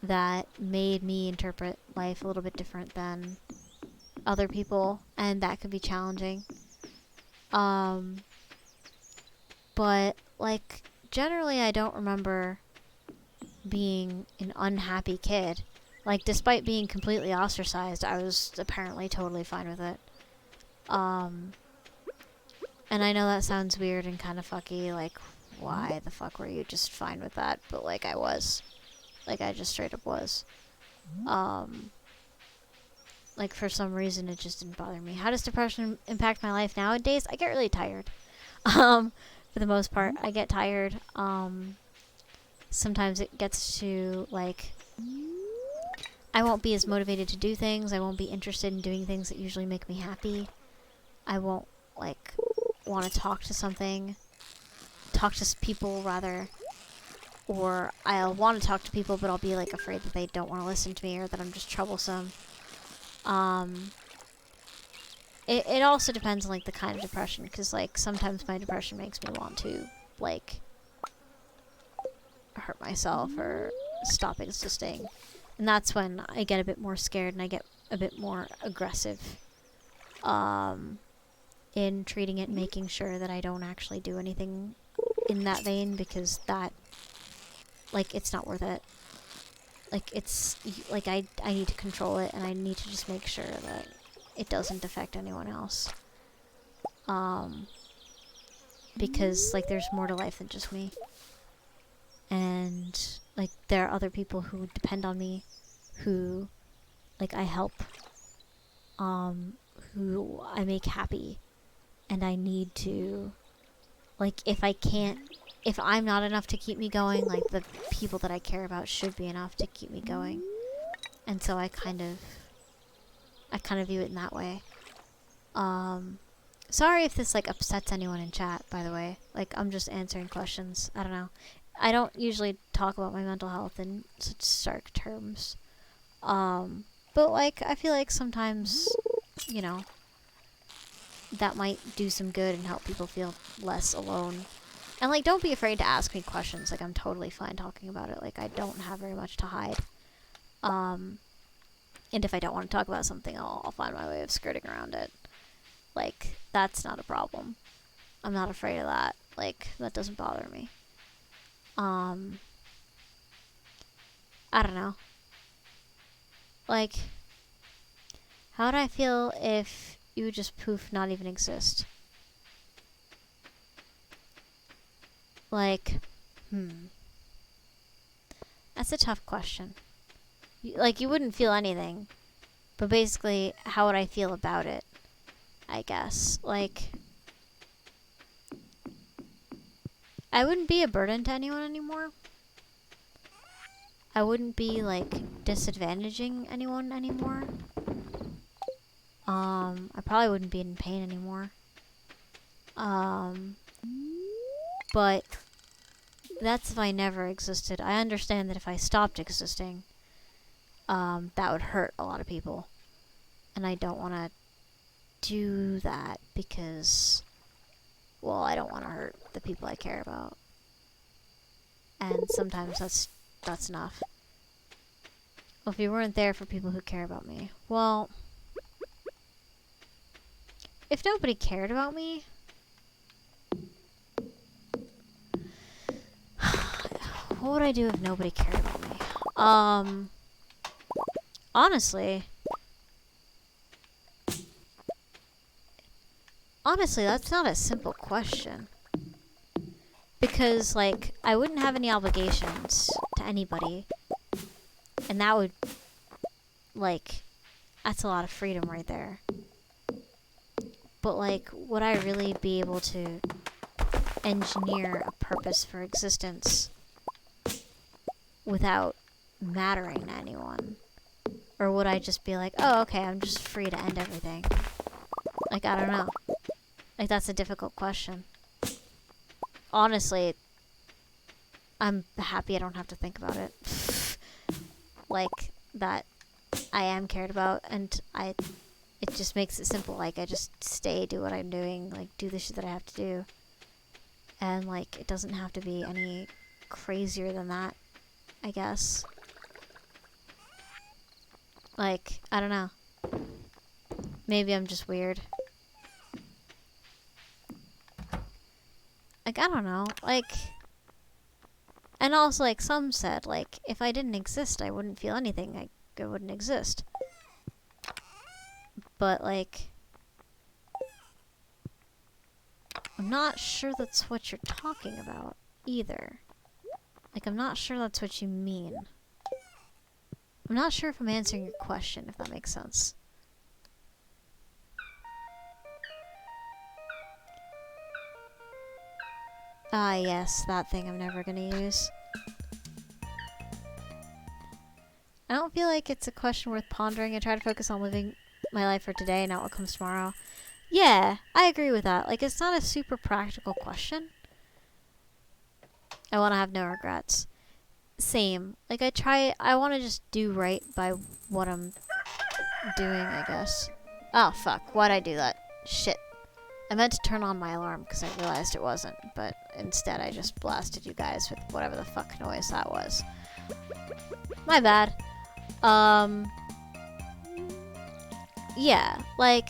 that made me interpret life a little bit different than other people, and that could be challenging. But, like, generally I don't remember being an unhappy kid. Like, despite being completely ostracized, I was apparently totally fine with it. And I know that sounds weird and kind of fucky, like, why the fuck were you just fine with that? But, like, I was. Like, I just straight up was. Like, for some reason, it just didn't bother me. How does depression impact my life nowadays? I get really tired. For the most part, I get tired. Sometimes it gets to, like, I won't be as motivated to do things. I won't be interested in doing things that usually make me happy. I won't, like, want to talk to people, rather. Or I'll want to talk to people, but I'll be, like, afraid that they don't want to listen to me or that I'm just troublesome. It also depends on, like, the kind of depression, because, like, sometimes my depression makes me want to, like, hurt myself or stop existing. And that's when I get a bit more scared and I get a bit more aggressive in treating it and making sure that I don't actually do anything in that vein, because that, like, it's not worth it. Like, it's, like, I need to control it, and I need to just make sure that it doesn't affect anyone else. Because, like, there's more to life than just me. And, like, there are other people who depend on me, who, like, I help, who I make happy, and I need to, like, if I'm not enough to keep me going, like, the people that I care about should be enough to keep me going. And so I kind of view it in that way. Sorry if this, like, upsets anyone in chat, by the way. Like, I'm just answering questions. I don't know. I don't usually talk about my mental health in such stark terms. But, like, I feel like sometimes, you know, that might do some good and help people feel less alone. And, like, don't be afraid to ask me questions. Like, I'm totally fine talking about it. Like, I don't have very much to hide. And if I don't want to talk about something, I'll find my way of skirting around it. Like, that's not a problem. I'm not afraid of that. Like, that doesn't bother me. I don't know. Like, how would I feel if you would just poof, not even exist? Like, that's a tough question. Like, you wouldn't feel anything. But basically, how would I feel about it? I guess. Like, I wouldn't be a burden to anyone anymore. I wouldn't be, like, disadvantaging anyone anymore. I probably wouldn't be in pain anymore. But that's if I never existed. I understand that if I stopped existing, that would hurt a lot of people. And I don't want to do that because, well, I don't want to hurt the people I care about. And sometimes that's enough. Well, if you weren't there for people who care about me, well, if nobody cared about me, what would I do if nobody cared about me? Honestly, honestly, that's not a simple question. Because, like, I wouldn't have any obligations to anybody. And that would, like, that's a lot of freedom right there. But, like, would I really be able to engineer a purpose for existence without mattering to anyone? Or would I just be like, oh, okay, I'm just free to end everything? Like, I don't know. Like, that's a difficult question. Honestly, I'm happy I don't have to think about it. Like, that I am cared about, and it just makes it simple. Like, I just stay, do what I'm doing, like, do the shit that I have to do. And, like, it doesn't have to be any crazier than that, I guess. Like, I don't know. Maybe I'm just weird. Like, I don't know. Like, and also, like, some said, like, if I didn't exist, I wouldn't feel anything. I wouldn't exist. But, like, I'm not sure that's what you're talking about, either. Like, I'm not sure that's what you mean. I'm not sure if I'm answering your question, if that makes sense. Ah, yes, that thing I'm never gonna use. I don't feel like it's a question worth pondering. I try to focus on living my life for today, not what comes tomorrow. Yeah, I agree with that. Like, it's not a super practical question. I want to have no regrets. Same. Like, I want to just do right by what I'm doing, I guess. Oh, fuck. Why'd I do that? Shit. I meant to turn on my alarm because I realized it wasn't, but instead I just blasted you guys with whatever the fuck noise that was. My bad. Yeah, like,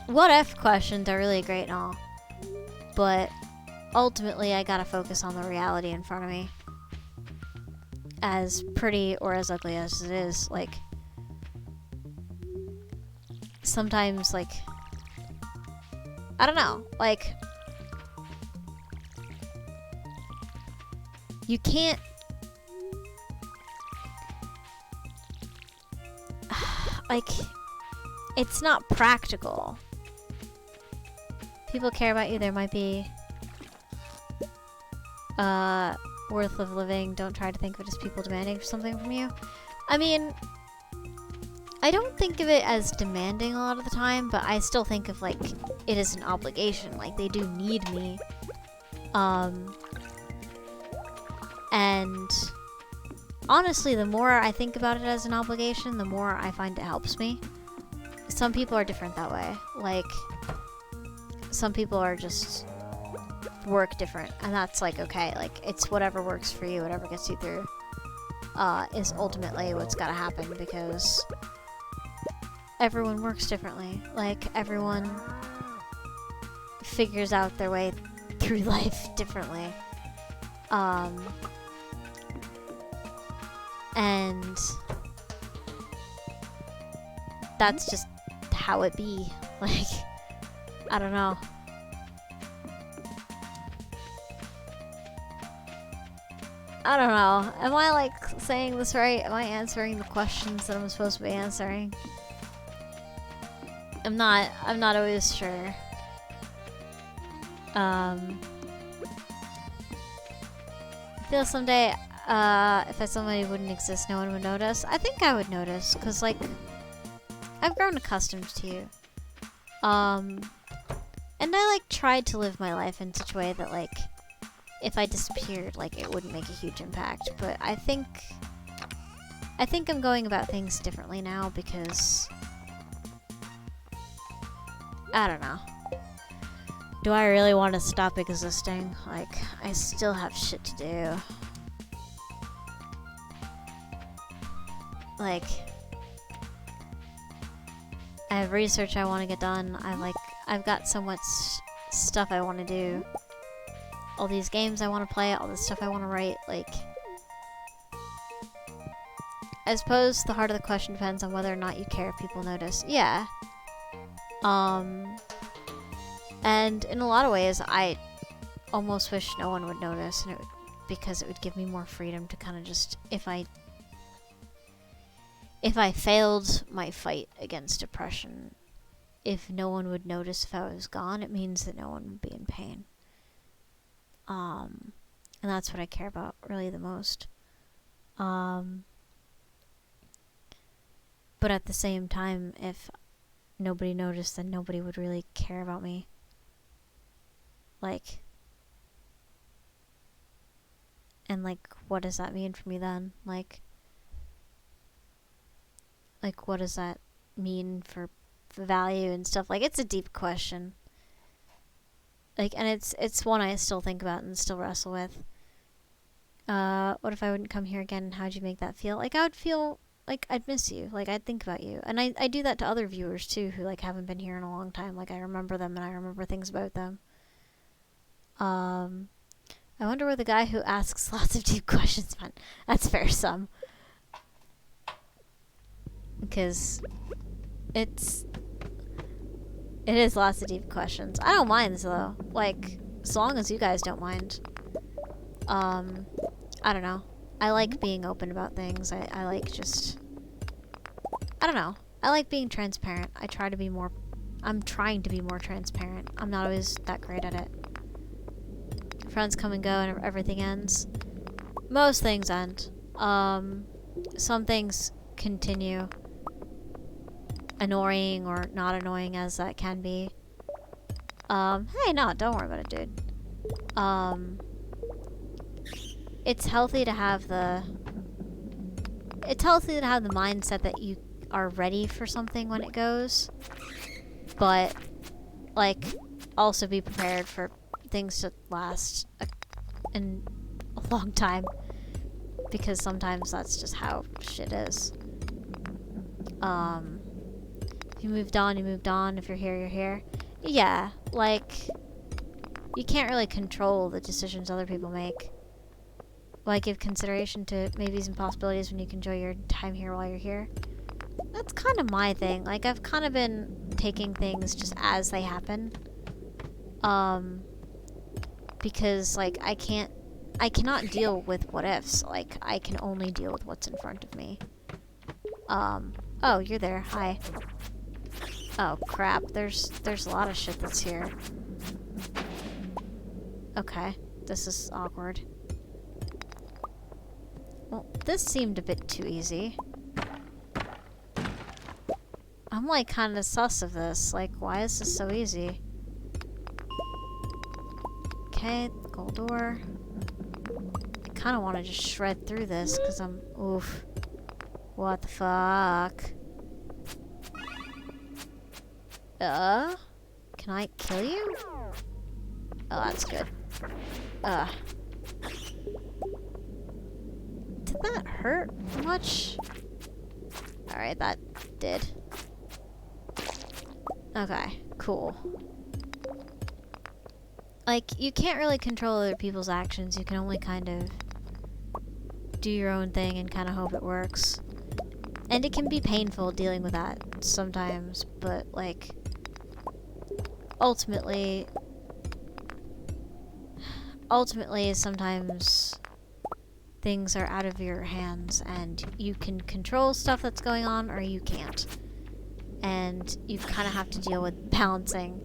what if questions are really great and all, but ultimately I gotta focus on the reality in front of me. As pretty or as ugly as it is, like, sometimes, like, I don't know, like, you can't, like, it's not practical. People care about you, there might be worth of living. Don't try to think of it as people demanding something from you. I mean, I don't think of it as demanding a lot of the time, but I still think of, like, it as an obligation. Like, they do need me. And honestly, the more I think about it as an obligation, the more I find it helps me. Some people are different that way. Like, some people are just work different, and that's, like, okay. Like, it's whatever works for you, whatever gets you through, is ultimately what's gotta happen, because everyone works differently. Like, everyone figures out their way through life differently. And that's just how it be. Like, I don't know. I don't know. Am I, like, saying this right? Am I answering the questions that I'm supposed to be answering? I'm not always sure. I feel someday, if somebody wouldn't exist, no one would notice. I think I would notice, because, like, I've grown accustomed to you. And I, like, tried to live my life in such a way that, like, if I disappeared, like, it wouldn't make a huge impact. But I think I'm going about things differently now, because I don't know. Do I really want to stop existing? Like, I still have shit to do. Like, I have research I want to get done. I've got so much stuff I want to do. All these games I want to play, all this stuff I want to write. Like, I suppose the heart of the question depends on whether or not you care if people notice. Yeah. And in a lot of ways, I almost wish no one would notice, and because it would give me more freedom to kind of just, if I failed my fight against depression, if no one would notice if I was gone, it means that no one would be in pain. And that's what I care about really the most. But at the same time, if nobody noticed, then nobody would really care about me. Like, and like, what does that mean for me then? Like what does that mean for value and stuff? Like, it's a deep question. Like, and it's one I still think about and still wrestle with. What if I wouldn't come here again? How'd you make that feel? Like, I would feel like I'd miss you. Like, I'd think about you. And I do that to other viewers too who like haven't been here in a long time. Like, I remember them and I remember things about them. I wonder where the guy who asks lots of deep questions went. That's fair, some. Because it is lots of deep questions. I don't mind though. Like, as long as you guys don't mind. I don't know. I like being open about things. I like just, I don't know. I like being transparent. I'm trying to be more transparent. I'm not always that great at it. Friends come and go and everything ends. Most things end. Some things continue. Annoying or not annoying as that can be. Hey, no, don't worry about it, dude. It's healthy to have the mindset that you are ready for something when it goes. But, like, also be prepared for things to last a long time. Because sometimes that's just how shit is. If you moved on, you moved on. If you're here, you're here. Yeah, like, you can't really control the decisions other people make. Why give consideration to maybes and possibilities when you can enjoy your time here while you're here? That's kind of my thing. Like, I've kind of been taking things just as they happen. Because, like, I cannot deal with what ifs. Like, I can only deal with what's in front of me. Oh, you're there. Hi. Oh, crap. There's a lot of shit that's here. Okay. This is awkward. Well, this seemed a bit too easy. I'm, like, kind of sus of this. Like, why is this so easy? Okay, gold door. I kind of want to just shred through this, because I'm... Oof. What the fuck? Can I kill you? Oh, that's good. Did that hurt much? Alright, that did. Okay, cool. Like, you can't really control other people's actions. You can only kind of do your own thing and kind of hope it works. And it can be painful dealing with that sometimes, but, like, ultimately, sometimes things are out of your hands and you can control stuff that's going on or you can't. And you kind of have to deal with balancing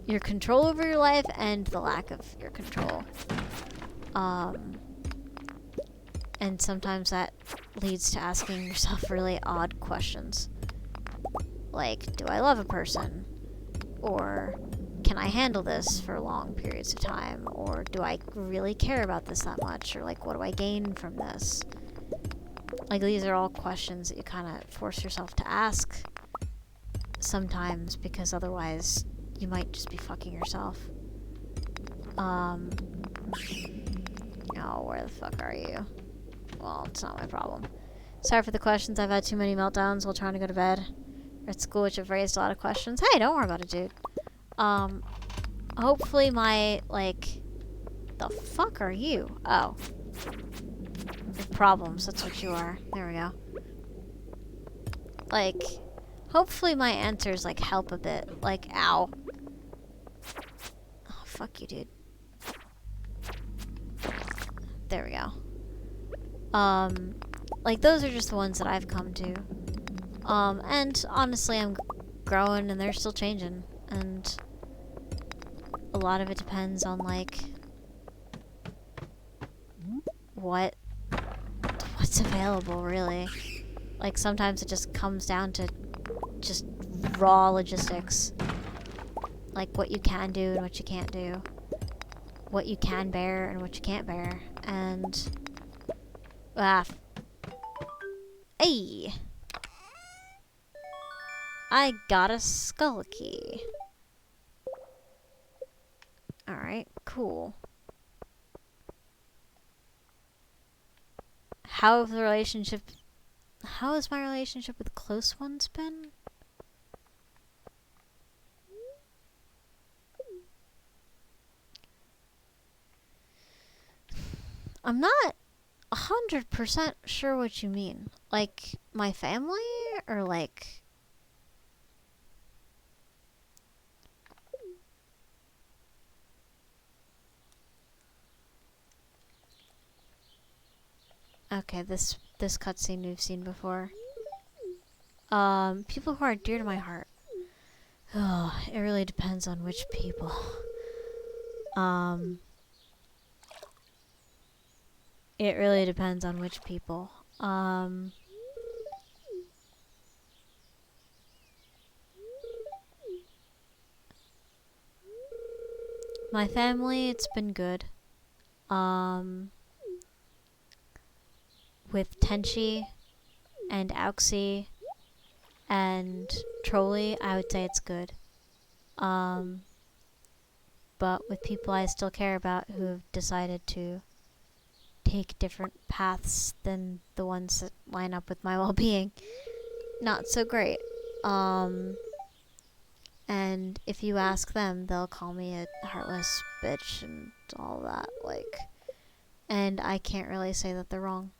your control over your life and the lack of your control. And sometimes that leads to asking yourself really odd questions. Like, do I love a person? Or can I handle this for long periods of time? Or do I really care about this that much? Or, like, what do I gain from this? Like, these are all questions that you kind of force yourself to ask sometimes, because otherwise you might just be fucking yourself. Oh, where the fuck are you? Well, it's not my problem. Sorry for the questions. I've had too many meltdowns while trying to go to bed. Or at school, which have raised a lot of questions. Hey, don't worry about it, dude. Hopefully my, like... The fuck are you? Oh. Problems, that's what you are. There we go. Like, hopefully my answers, like, help a bit. Like, ow. fuck you, dude. There we go. Like, those are just the ones that I've come to. And honestly, I'm growing and they're still changing. And a lot of it depends on, like, what's available, really. Like, sometimes it just comes down to just raw logistics. Like, what you can do and what you can't do. What you can bear and what you can't bear. And... Hey! I got a skull key. Alright, cool. How has my relationship with close ones been? I'm not 100% sure what you mean. Like, my family? Or like... Okay, this cutscene we've seen before. People who are dear to my heart. Oh, it really depends on which people. It really depends on which people. My family, it's been good. With Tenchi and Auxie and Trolley, I would say it's good. But with people I still care about who have decided to take different paths than the ones that line up with my well-being, not so great. And if you ask them, they'll call me a heartless bitch and all that, like, and I can't really say that they're wrong.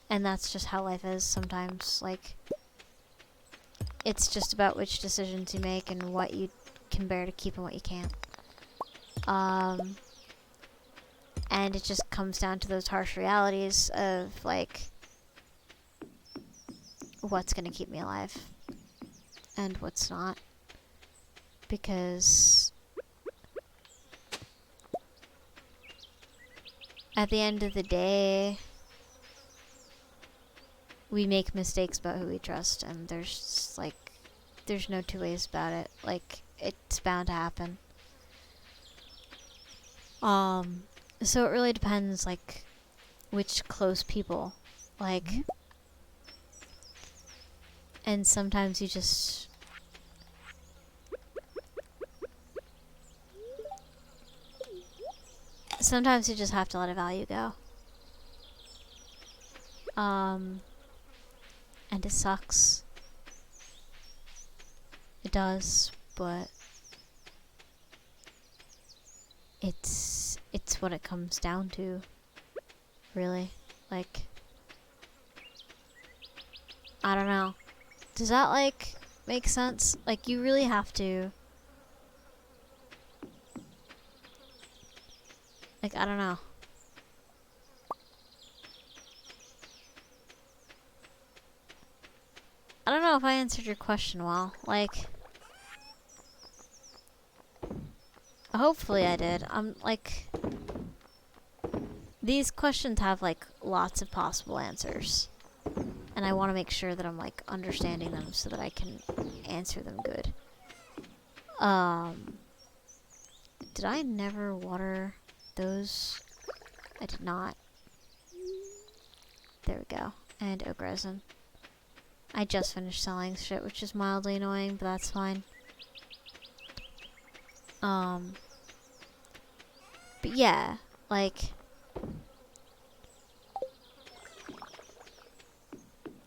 And that's just how life is sometimes. Like, it's just about which decisions you make and what you can bear to keep and what you can't. And it just comes down to those harsh realities of, like, what's gonna keep me alive and what's not. Because at the end of the day, we make mistakes about who we trust, and there's no two ways about it. Like, it's bound to happen. So it really depends, like, which close people, like, and sometimes you just have to let a value go. And it sucks. It does, but it's what it comes down to, really. Like, I don't know. Does that, like, make sense? Like, you really have to... Like, I don't know. I don't know if I answered your question well. Like... Hopefully I did. Like... These questions have, like, lots of possible answers. And I want to make sure that I'm, like, understanding them so that I can answer them good. Did I never water those? I did not. There we go. And oak resin. I just finished selling shit, which is mildly annoying, but that's fine. But yeah, like...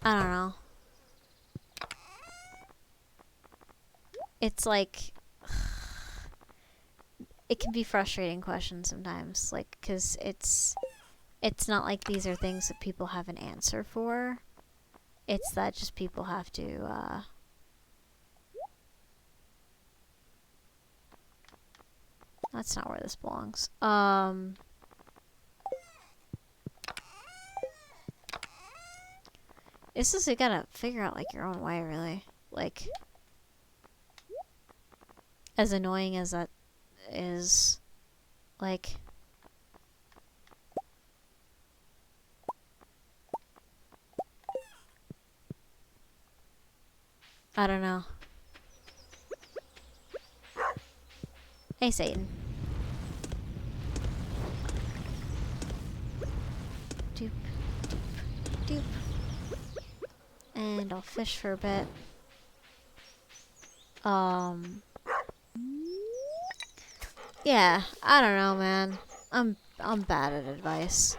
I don't know. It's like... It can be frustrating questions sometimes, like, because it's not like these are things that people have an answer for. It's that just people have to, That's not where this belongs. It's just you gotta figure out like your own way, really. Like, as annoying as that is, like, I don't know. Hey, Satan. Doop, doop, doop. And I'll fish for a bit. Yeah, I don't know, man. I'm bad at advice.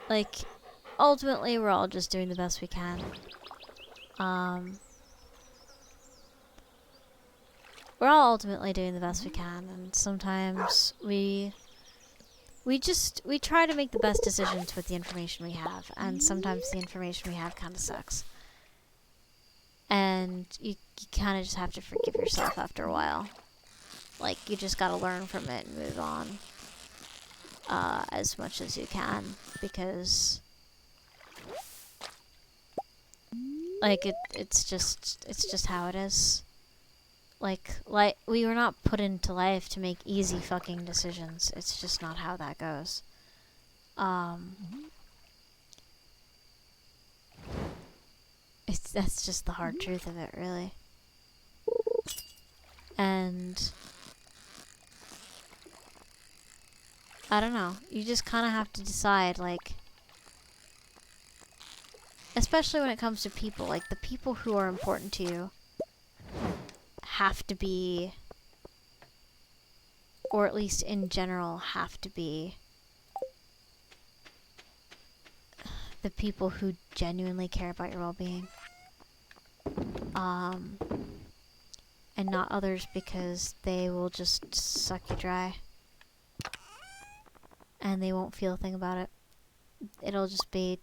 Like, ultimately, we're all just doing the best we can. We're all ultimately doing the best we can, and sometimes we try to make the best decisions with the information we have, and sometimes the information we have kind of sucks. And you kind of just have to forgive yourself after a while. Like, you just gotta learn from it and move on as much as you can, because like it's just how it is. Like we were not put into life to make easy fucking decisions. It's just not how that goes. That's just the hard truth of it, really. And I don't know. You just kind of have to decide, like, especially when it comes to people, like the people who are important to you have to be, or at least in general have to be, the people who genuinely care about your well-being. And not others, because they will just suck you dry. And they won't feel a thing about it. It'll just be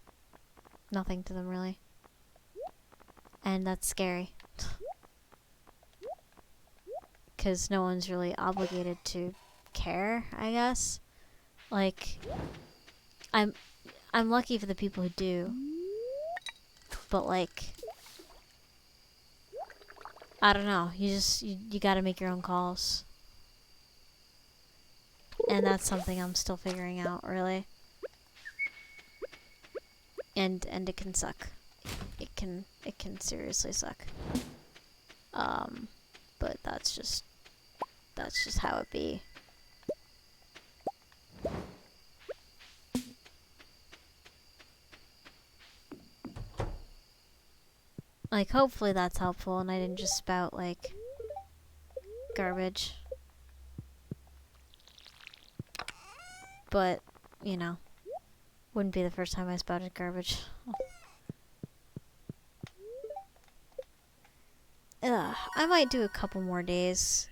nothing to them, really. And that's scary. Because no one's really obligated to care, I guess. Like, I'm lucky for the people who do. But, like, I don't know. You gotta make your own calls. And that's something I'm still figuring out, really. And it can suck. It can seriously suck. But that's just how it be. Like, hopefully that's helpful and I didn't just spout, like, garbage. But, you know, wouldn't be the first time I spouted garbage. Ugh, I might do a couple more days.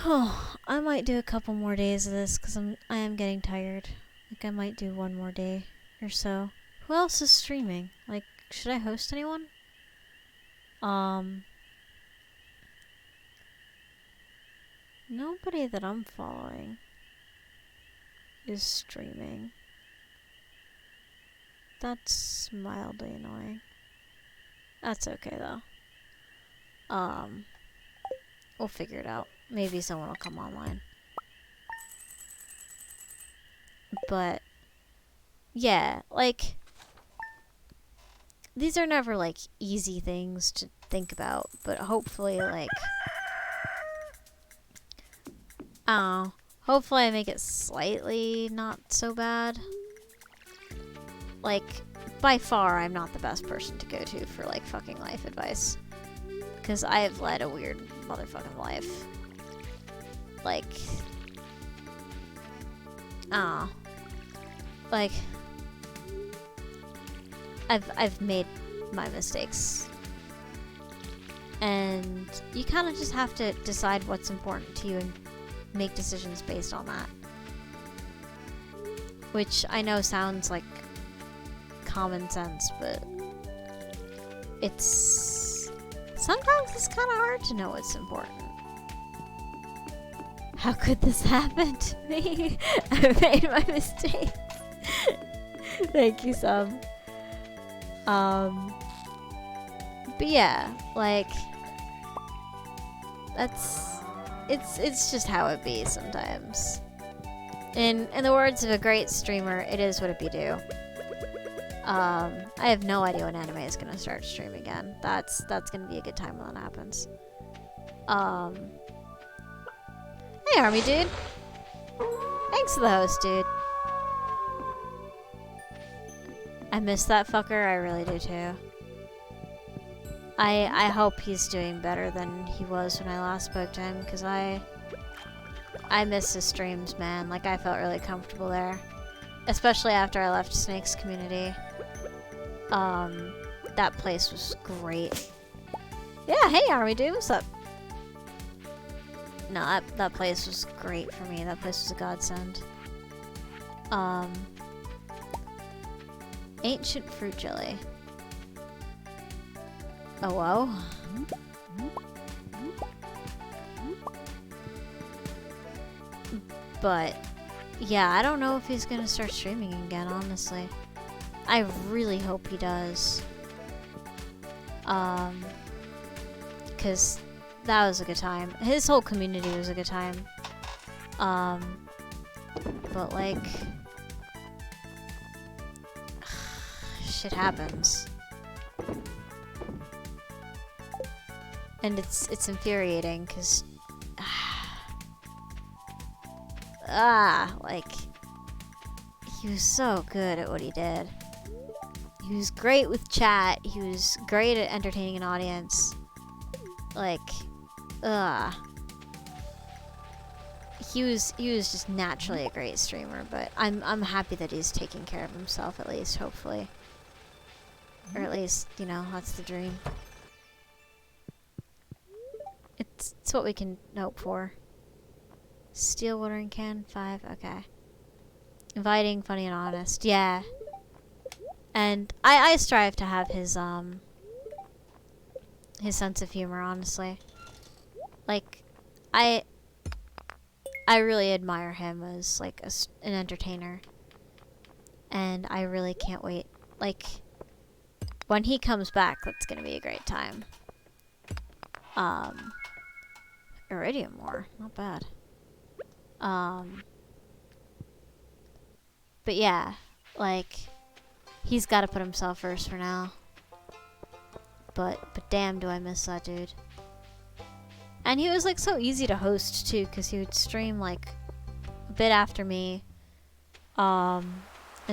Oh, I might do a couple more days of this because I am getting tired. Like, I might do one more day or so. Who else is streaming? Like, should I host anyone? Nobody that I'm following is streaming. That's mildly annoying. That's okay, though. We'll figure it out. Maybe someone will come online. But, yeah, like, these are never, like, easy things to think about, but hopefully, like, hopefully I make it slightly not so bad. Like, by far, I'm not the best person to go to for, like, fucking life advice. Because I have led a weird motherfucking life. Like, like, I've made my mistakes. And you kind of just have to decide what's important to you and make decisions based on that. Which I know sounds like common sense, but it's Sometimes it's kind of hard to know what's important. How could this happen to me? I made my mistakes. Thank you, Sub. But yeah, like, it's just how it be sometimes. In the words of a great streamer, it is what it be do. I have no idea when anime is gonna start streaming again. That's gonna be a good time when that happens. Hey, Army dude. Thanks for the host, dude. I miss that fucker. I really do too. I hope he's doing better than he was when I last spoke to him, because I miss his streams, man. Like, I felt really comfortable there. Especially after I left Snake's community. That place was great. Yeah, hey Army dude, what's up? No, that place was great for me. That place was a godsend. Ancient fruit jelly. Oh, whoa. But, yeah, I don't know if he's gonna start streaming again, honestly. I really hope he does. Because that was a good time. His whole community was a good time. But, like, shit happens. And it's infuriating, because like, he was so good at what he did. He was great with chat. He was great at entertaining an audience. Like, he was just naturally a great streamer, but I'm happy that he's taking care of himself, at least, hopefully. Or at least, you know, that's the dream. It's what we can hope for. Steel watering can, 5, okay. Inviting, funny, and honest, yeah. And I strive to have his sense of humor, honestly. Like, I really admire him as, like, an entertainer. And I really can't wait. Like, when he comes back, that's gonna be a great time. Iridium ore, not bad. But yeah, like, he's gotta put himself first for now. But damn, do I miss that dude. And he was, like, so easy to host, too, because he would stream, like, a bit after me. And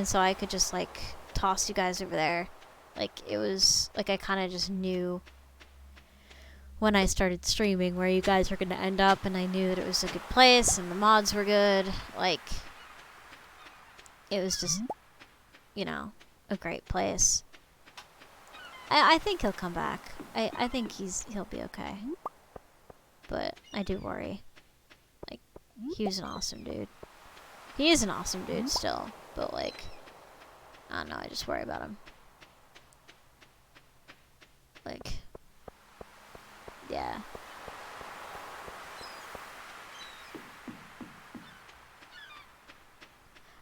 so I could just, like, toss you guys over there. Like, it was, like, I kind of just knew when I started streaming where you guys were going to end up, and I knew that it was a good place, and the mods were good. Like, it was just, you know, a great place. I think he'll come back. I think he'll be okay. But I do worry. Like, he was an awesome dude. He is an awesome dude still, but, like, I don't know, I just worry about him. Like, yeah.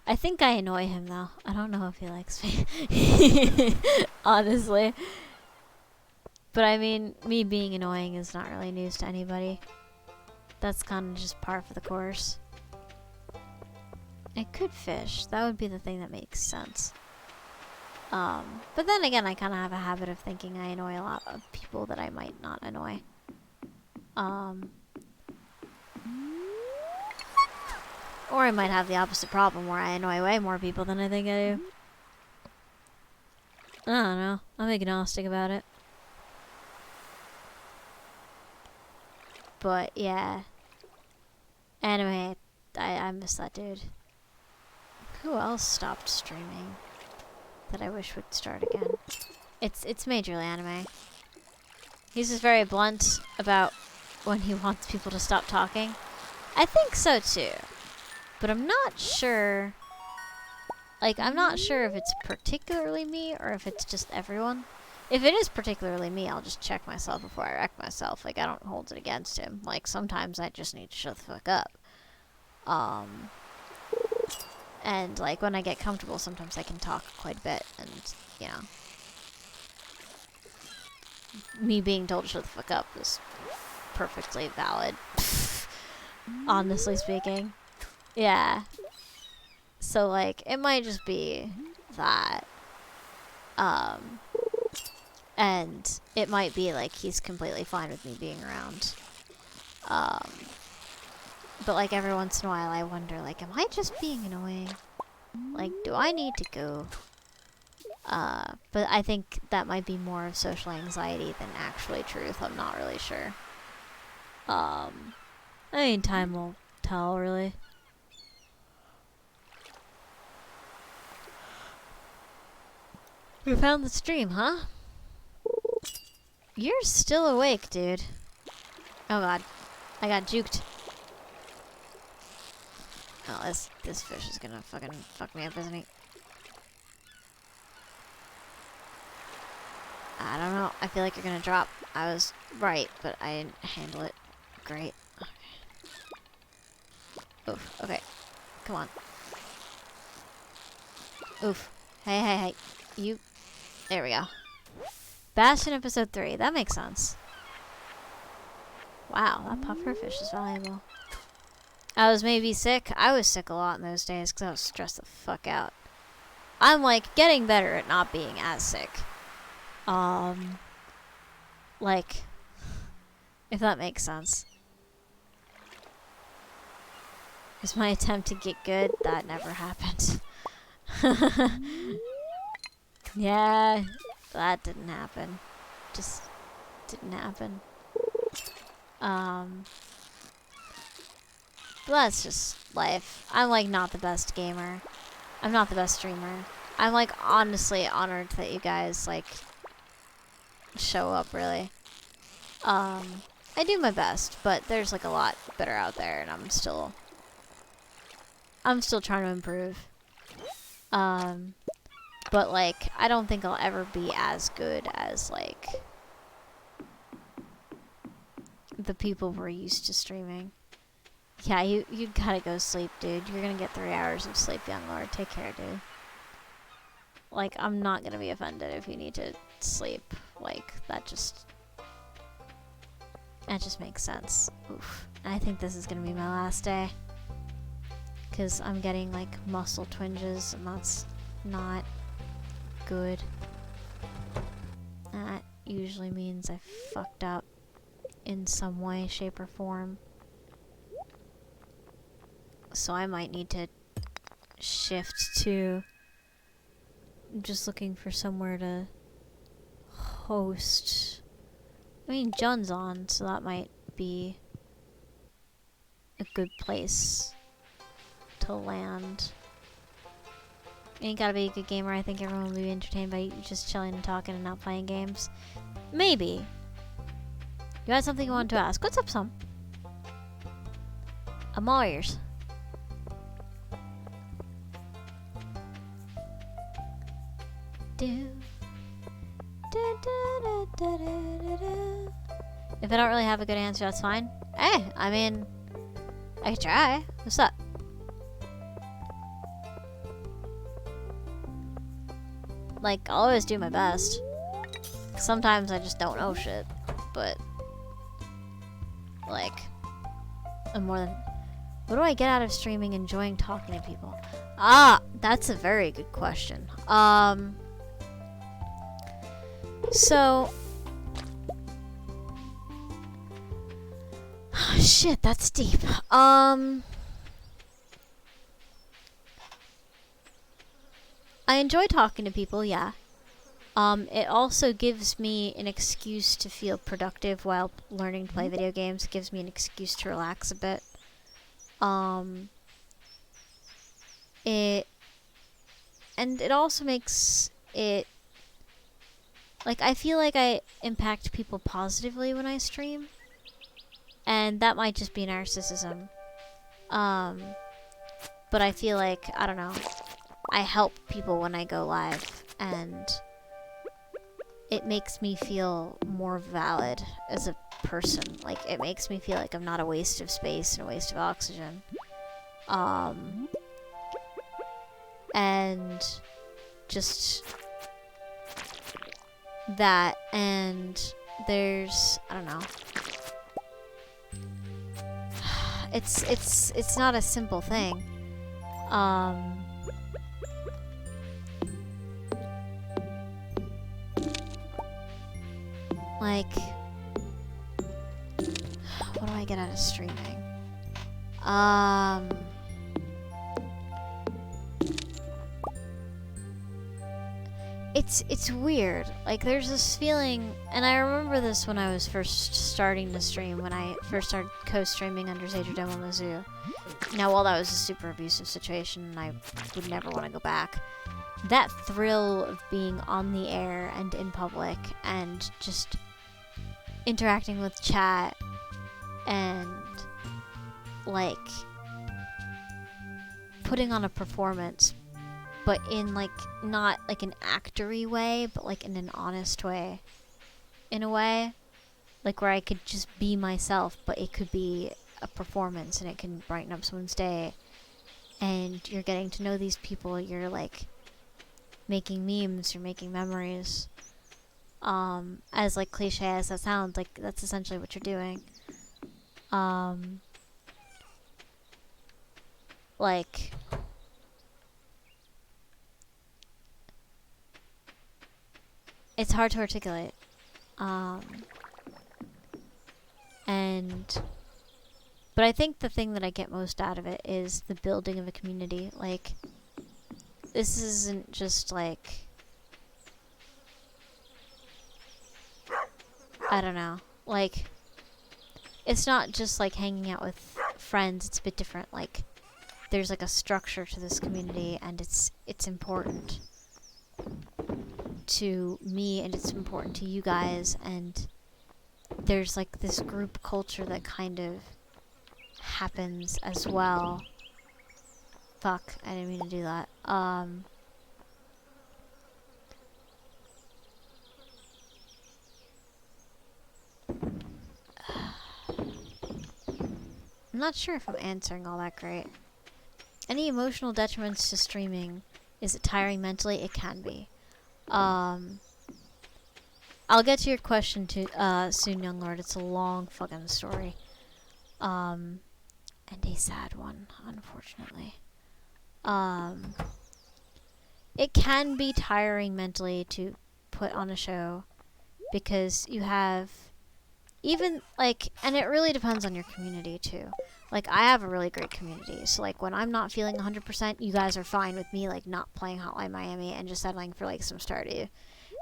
I think I annoy him, though. I don't know if he likes me. Honestly. But I mean, me being annoying is not really news to anybody. That's kind of just par for the course. I could fish. That would be the thing that makes sense. But then again, I kind of have a habit of thinking I annoy a lot of people that I might not annoy. Or I might have the opposite problem where I annoy way more people than I think I do. I don't know. I'm agnostic about it. But yeah. Anyway, I miss that dude. Who else stopped streaming that I wish would start again? It's majorly anime. He's just very blunt about when he wants people to stop talking. I think so too. But I'm not sure. Like, I'm not sure if it's particularly me or if it's just everyone. If it is particularly me, I'll just check myself before I wreck myself. Like, I don't hold it against him. Like, sometimes I just need to shut the fuck up. And, like, when I get comfortable, sometimes I can talk quite a bit. And, you know, me being told to shut the fuck up is perfectly valid. Honestly speaking. Yeah. So, like, it might just be that. And it might be, like, he's completely fine with me being around. But, like, every once in a while I wonder, like, am I just being annoying? Like, do I need to go? But I think that might be more of social anxiety than actually truth. I'm not really sure. I mean, time will tell, really. We found the stream, huh? You're still awake, dude. Oh god. I got juked. Oh, this fish is gonna fucking fuck me up, isn't he? I don't know. I feel like you're gonna drop. I was right, but I didn't handle it great. Okay. Oof. Okay. Come on. Oof. Hey, hey, hey. You. There we go. Bastion episode 3. That makes sense. Wow, that pufferfish is valuable. I was maybe sick. I was sick a lot in those days because I was stressed the fuck out. I'm, like, getting better at not being as sick. Like, if that makes sense. Is my attempt to get good? That never happened. Yeah, that didn't happen. Just didn't happen. But that's just life. I'm, like, not the best gamer. I'm not the best streamer. I'm, like, honestly honored that you guys, like, show up, really. I do my best, but there's, like, a lot better out there, and I'm still trying to improve. But, like, I don't think I'll ever be as good as, like, the people we're used to streaming. Yeah, you gotta go sleep, dude. You're gonna get 3 hours of sleep, young lord. Take care, dude. Like, I'm not gonna be offended if you need to sleep. Like, that just makes sense. Oof. I think this is gonna be my last day. Because I'm getting, like, muscle twinges, and that's not good. That usually means I fucked up in some way, shape, or form. So I might need to shift to just looking for somewhere to host. I mean, John's on, so that might be a good place to land. You ain't gotta be a good gamer. I think everyone will be entertained by you just chilling and talking and not playing games. Maybe. You had something you wanted to ask. What's up, Sam? I'm all ears. If I don't really have a good answer, that's fine. Hey, I mean, I could try. What's up? Like, I'll always do my best. Sometimes I just don't know shit, but like, I'm more than... What do I get out of streaming? Enjoying talking to people. Ah, that's a very good question. So... Shit, that's deep. I enjoy talking to people, yeah. It also gives me an excuse to feel productive while learning to play video games. It gives me an excuse to relax a bit. It also makes it, like, I feel like I impact people positively when I stream. And that might just be narcissism. But I feel like, I don't know, I help people when I go live, and it makes me feel more valid as a person. Like, it makes me feel like I'm not a waste of space and a waste of oxygen. And just that, and there's, I don't know. It's not a simple thing. Like, what do I get out of streaming? It's weird. Like, there's this feeling, and I remember this when I was first starting to stream, when I first started co-streaming under Sage Demo Mizzou. Now, while that was a super abusive situation, and I would never want to go back, that thrill of being on the air and in public and just interacting with chat and, like, putting on a performance, but in, like, not, like, an actory way, but, like, in an honest way. In a way. Like, where I could just be myself, but it could be a performance, and it can brighten up someone's day. And you're getting to know these people, you're, like, making memes, you're making memories. As, like, cliche as that sounds, like, that's essentially what you're doing. Like... It's hard to articulate. But I think the thing that I get most out of it is the building of a community. Like, this isn't just like, I don't know, like, it's not just like hanging out with friends, it's a bit different. Like, there's like a structure to this community, and it's important to me, and it's important to you guys, and there's like this group culture that kind of happens as well. Fuck, I didn't mean to do that. I'm not sure if I'm answering all that great. Any emotional detriments to streaming? Is it tiring mentally? It can be. I'll get to your question soon, young lord. It's a long fucking story. And a sad one, unfortunately. It can be tiring mentally to put on a show, because you have, even, like, and it really depends on your community, too. Like, I have a really great community, so, like, when I'm not feeling 100%, you guys are fine with me, like, not playing Hotline Miami and just settling for, like, some Stardew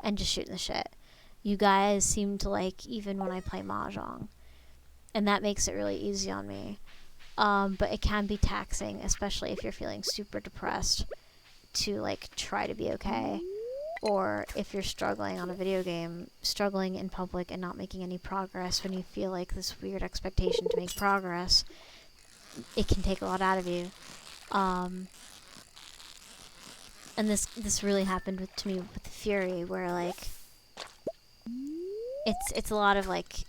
and just shooting the shit. You guys seem to like even when I play Mahjong, and that makes it really easy on me. But it can be taxing, especially if you're feeling super depressed, to, like, try to be okay. Or if you're struggling on a video game, struggling in public and not making any progress when you feel like this weird expectation to make progress, it can take a lot out of you. And this really happened to me with Fury, where, like, it's a lot of, like,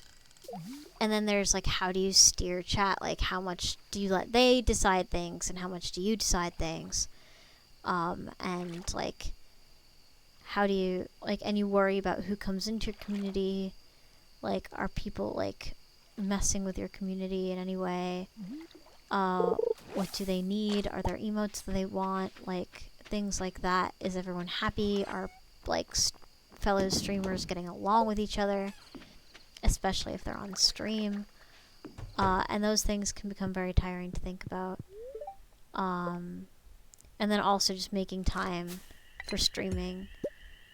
and then there's, like, how do you steer chat? Like, how much do you let they decide things, and how much do you decide things? And, like, how do you, like, and you worry about who comes into your community. Like, are people, like, messing with your community in any way? What do they need? Are there emotes that they want? Like, things like that. Is everyone happy? Are, like, fellow streamers getting along with each other? Especially if they're on stream. And those things can become very tiring to think about. And then also just making time for streaming.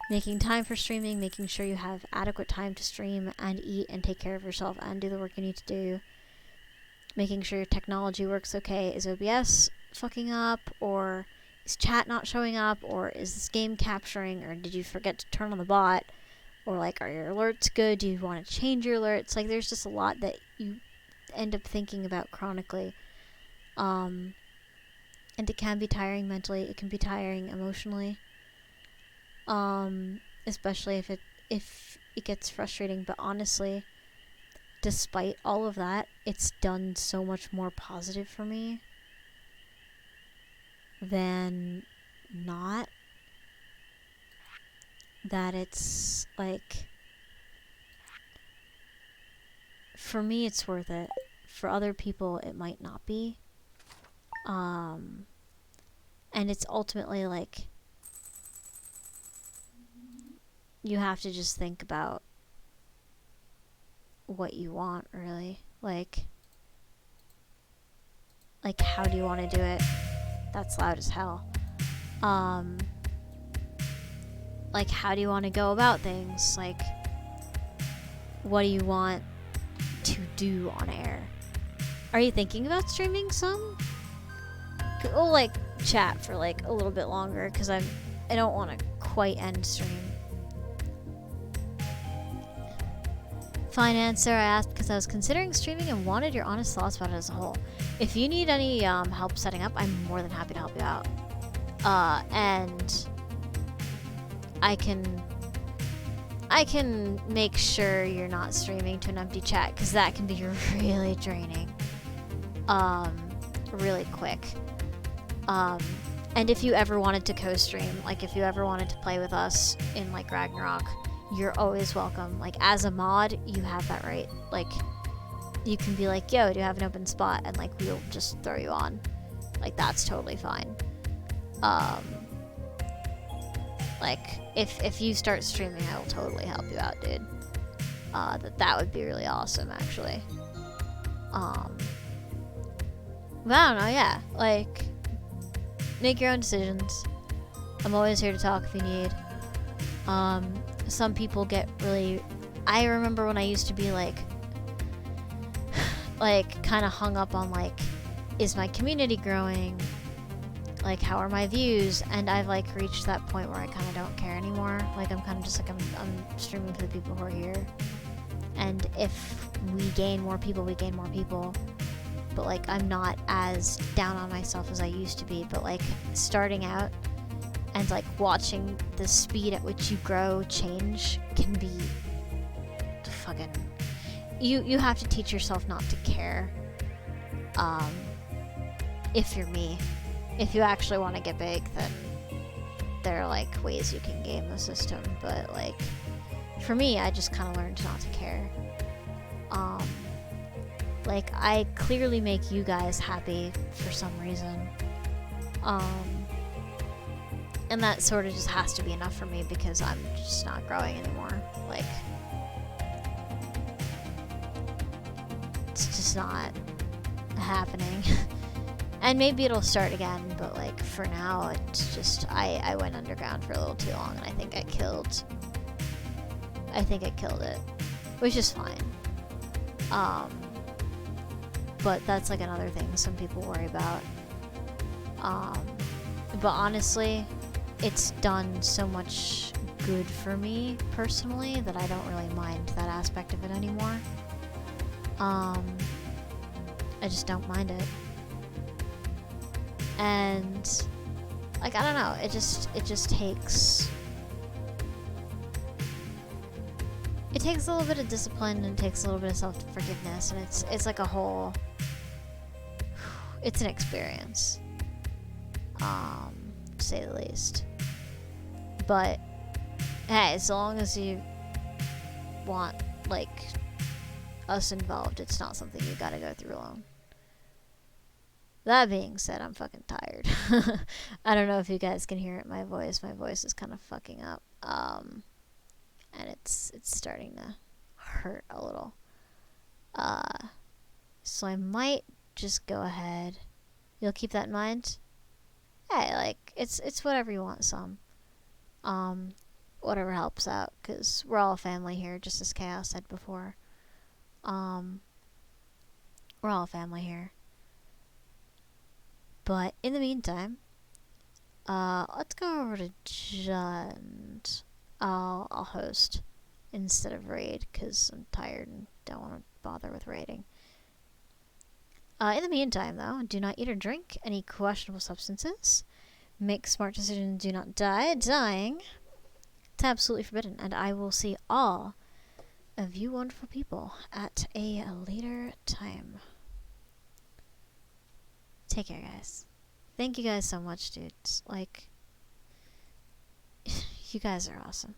Making time for streaming, making sure you have adequate time to stream and eat and take care of yourself and do the work you need to do. Making sure your technology works okay. Is OBS fucking up? Or is chat not showing up? Or is this game capturing? Or did you forget to turn on the bot? Or, like, are your alerts good? Do you want to change your alerts? Like, there's just a lot that you end up thinking about chronically. And it can be tiring mentally. It can be tiring emotionally. Especially if if it gets frustrating, but honestly, despite all of that, it's done so much more positive for me than not, that it's like, for me it's worth it. For other people it might not be. And it's ultimately like, you have to just think about what you want, really. Like how do you want to do it? That's loud as hell. Like, how do you want to go about things? Like, what do you want to do on air? Are you thinking about streaming some? We'll like chat for like a little bit longer because I don't want to quite end stream. Fine answer. I asked because I was considering streaming and wanted your honest thoughts about it as a whole. If you need any help setting up, I'm more than happy to help you out. And I can make sure you're not streaming to an empty chat, because that can be really draining. Really quick. And if you ever wanted to co-stream, like if you ever wanted to play with us in like Ragnarok, you're always welcome. Like as a mod, you have that right. Like you can be like, yo, do you have an open spot? And like we'll just throw you on. Like that's totally fine. Like if you start streaming, I will totally help you out, dude. That would be really awesome, actually. But I don't know, yeah. Like, make your own decisions. I'm always here to talk if you need. Some people get really... I remember when I used to be like kind of hung up on like, is my community growing? Like, how are my views? And I've like reached that point where I kind of don't care anymore. Like, I'm kind of just like, I'm streaming for the people who are here. And if we gain more people, we gain more people. But like, I'm not as down on myself as I used to be. But like, starting out and like watching the speed at which you grow change can be fucking... You have to teach yourself not to care. If you're me. If you actually want to get big, then there are like ways you can game the system. But like, for me, I just kind of learned not to care. Like, I clearly make you guys happy for some reason. And that sort of just has to be enough for me because I'm just not growing anymore. Like, it's just not happening. And maybe it'll start again, but like for now, it's just I went underground for a little too long, and I think I killed it, which is fine. But that's like another thing some people worry about. But honestly, it's done so much good for me personally that I don't really mind that aspect of it anymore. I just don't mind it. And like, I don't know, it just takes a little bit of discipline, and it takes a little bit of self-forgiveness, and it's like a whole... It's an experience, to say the least. But hey, as long as you want like us involved, it's not something you gotta go through alone. That being said, I'm fucking tired. I don't know if you guys can hear it. My voice is kind of fucking up. And it's starting to hurt a little. So I might just go ahead. You'll keep that in mind? Hey, like, it's whatever you want, some. Whatever helps out, because we're all family here, just as Chaos said before. We're all family here. But in the meantime, let's go over to Jund. I'll host instead of raid, because I'm tired and don't want to bother with raiding. In the meantime, though, do not eat or drink any questionable substances. Make smart decisions, do not die. Dying It's absolutely forbidden, and I will see all of you wonderful people at a later time. Take care, guys. Thank you guys so much, dudes. Like, you guys are awesome.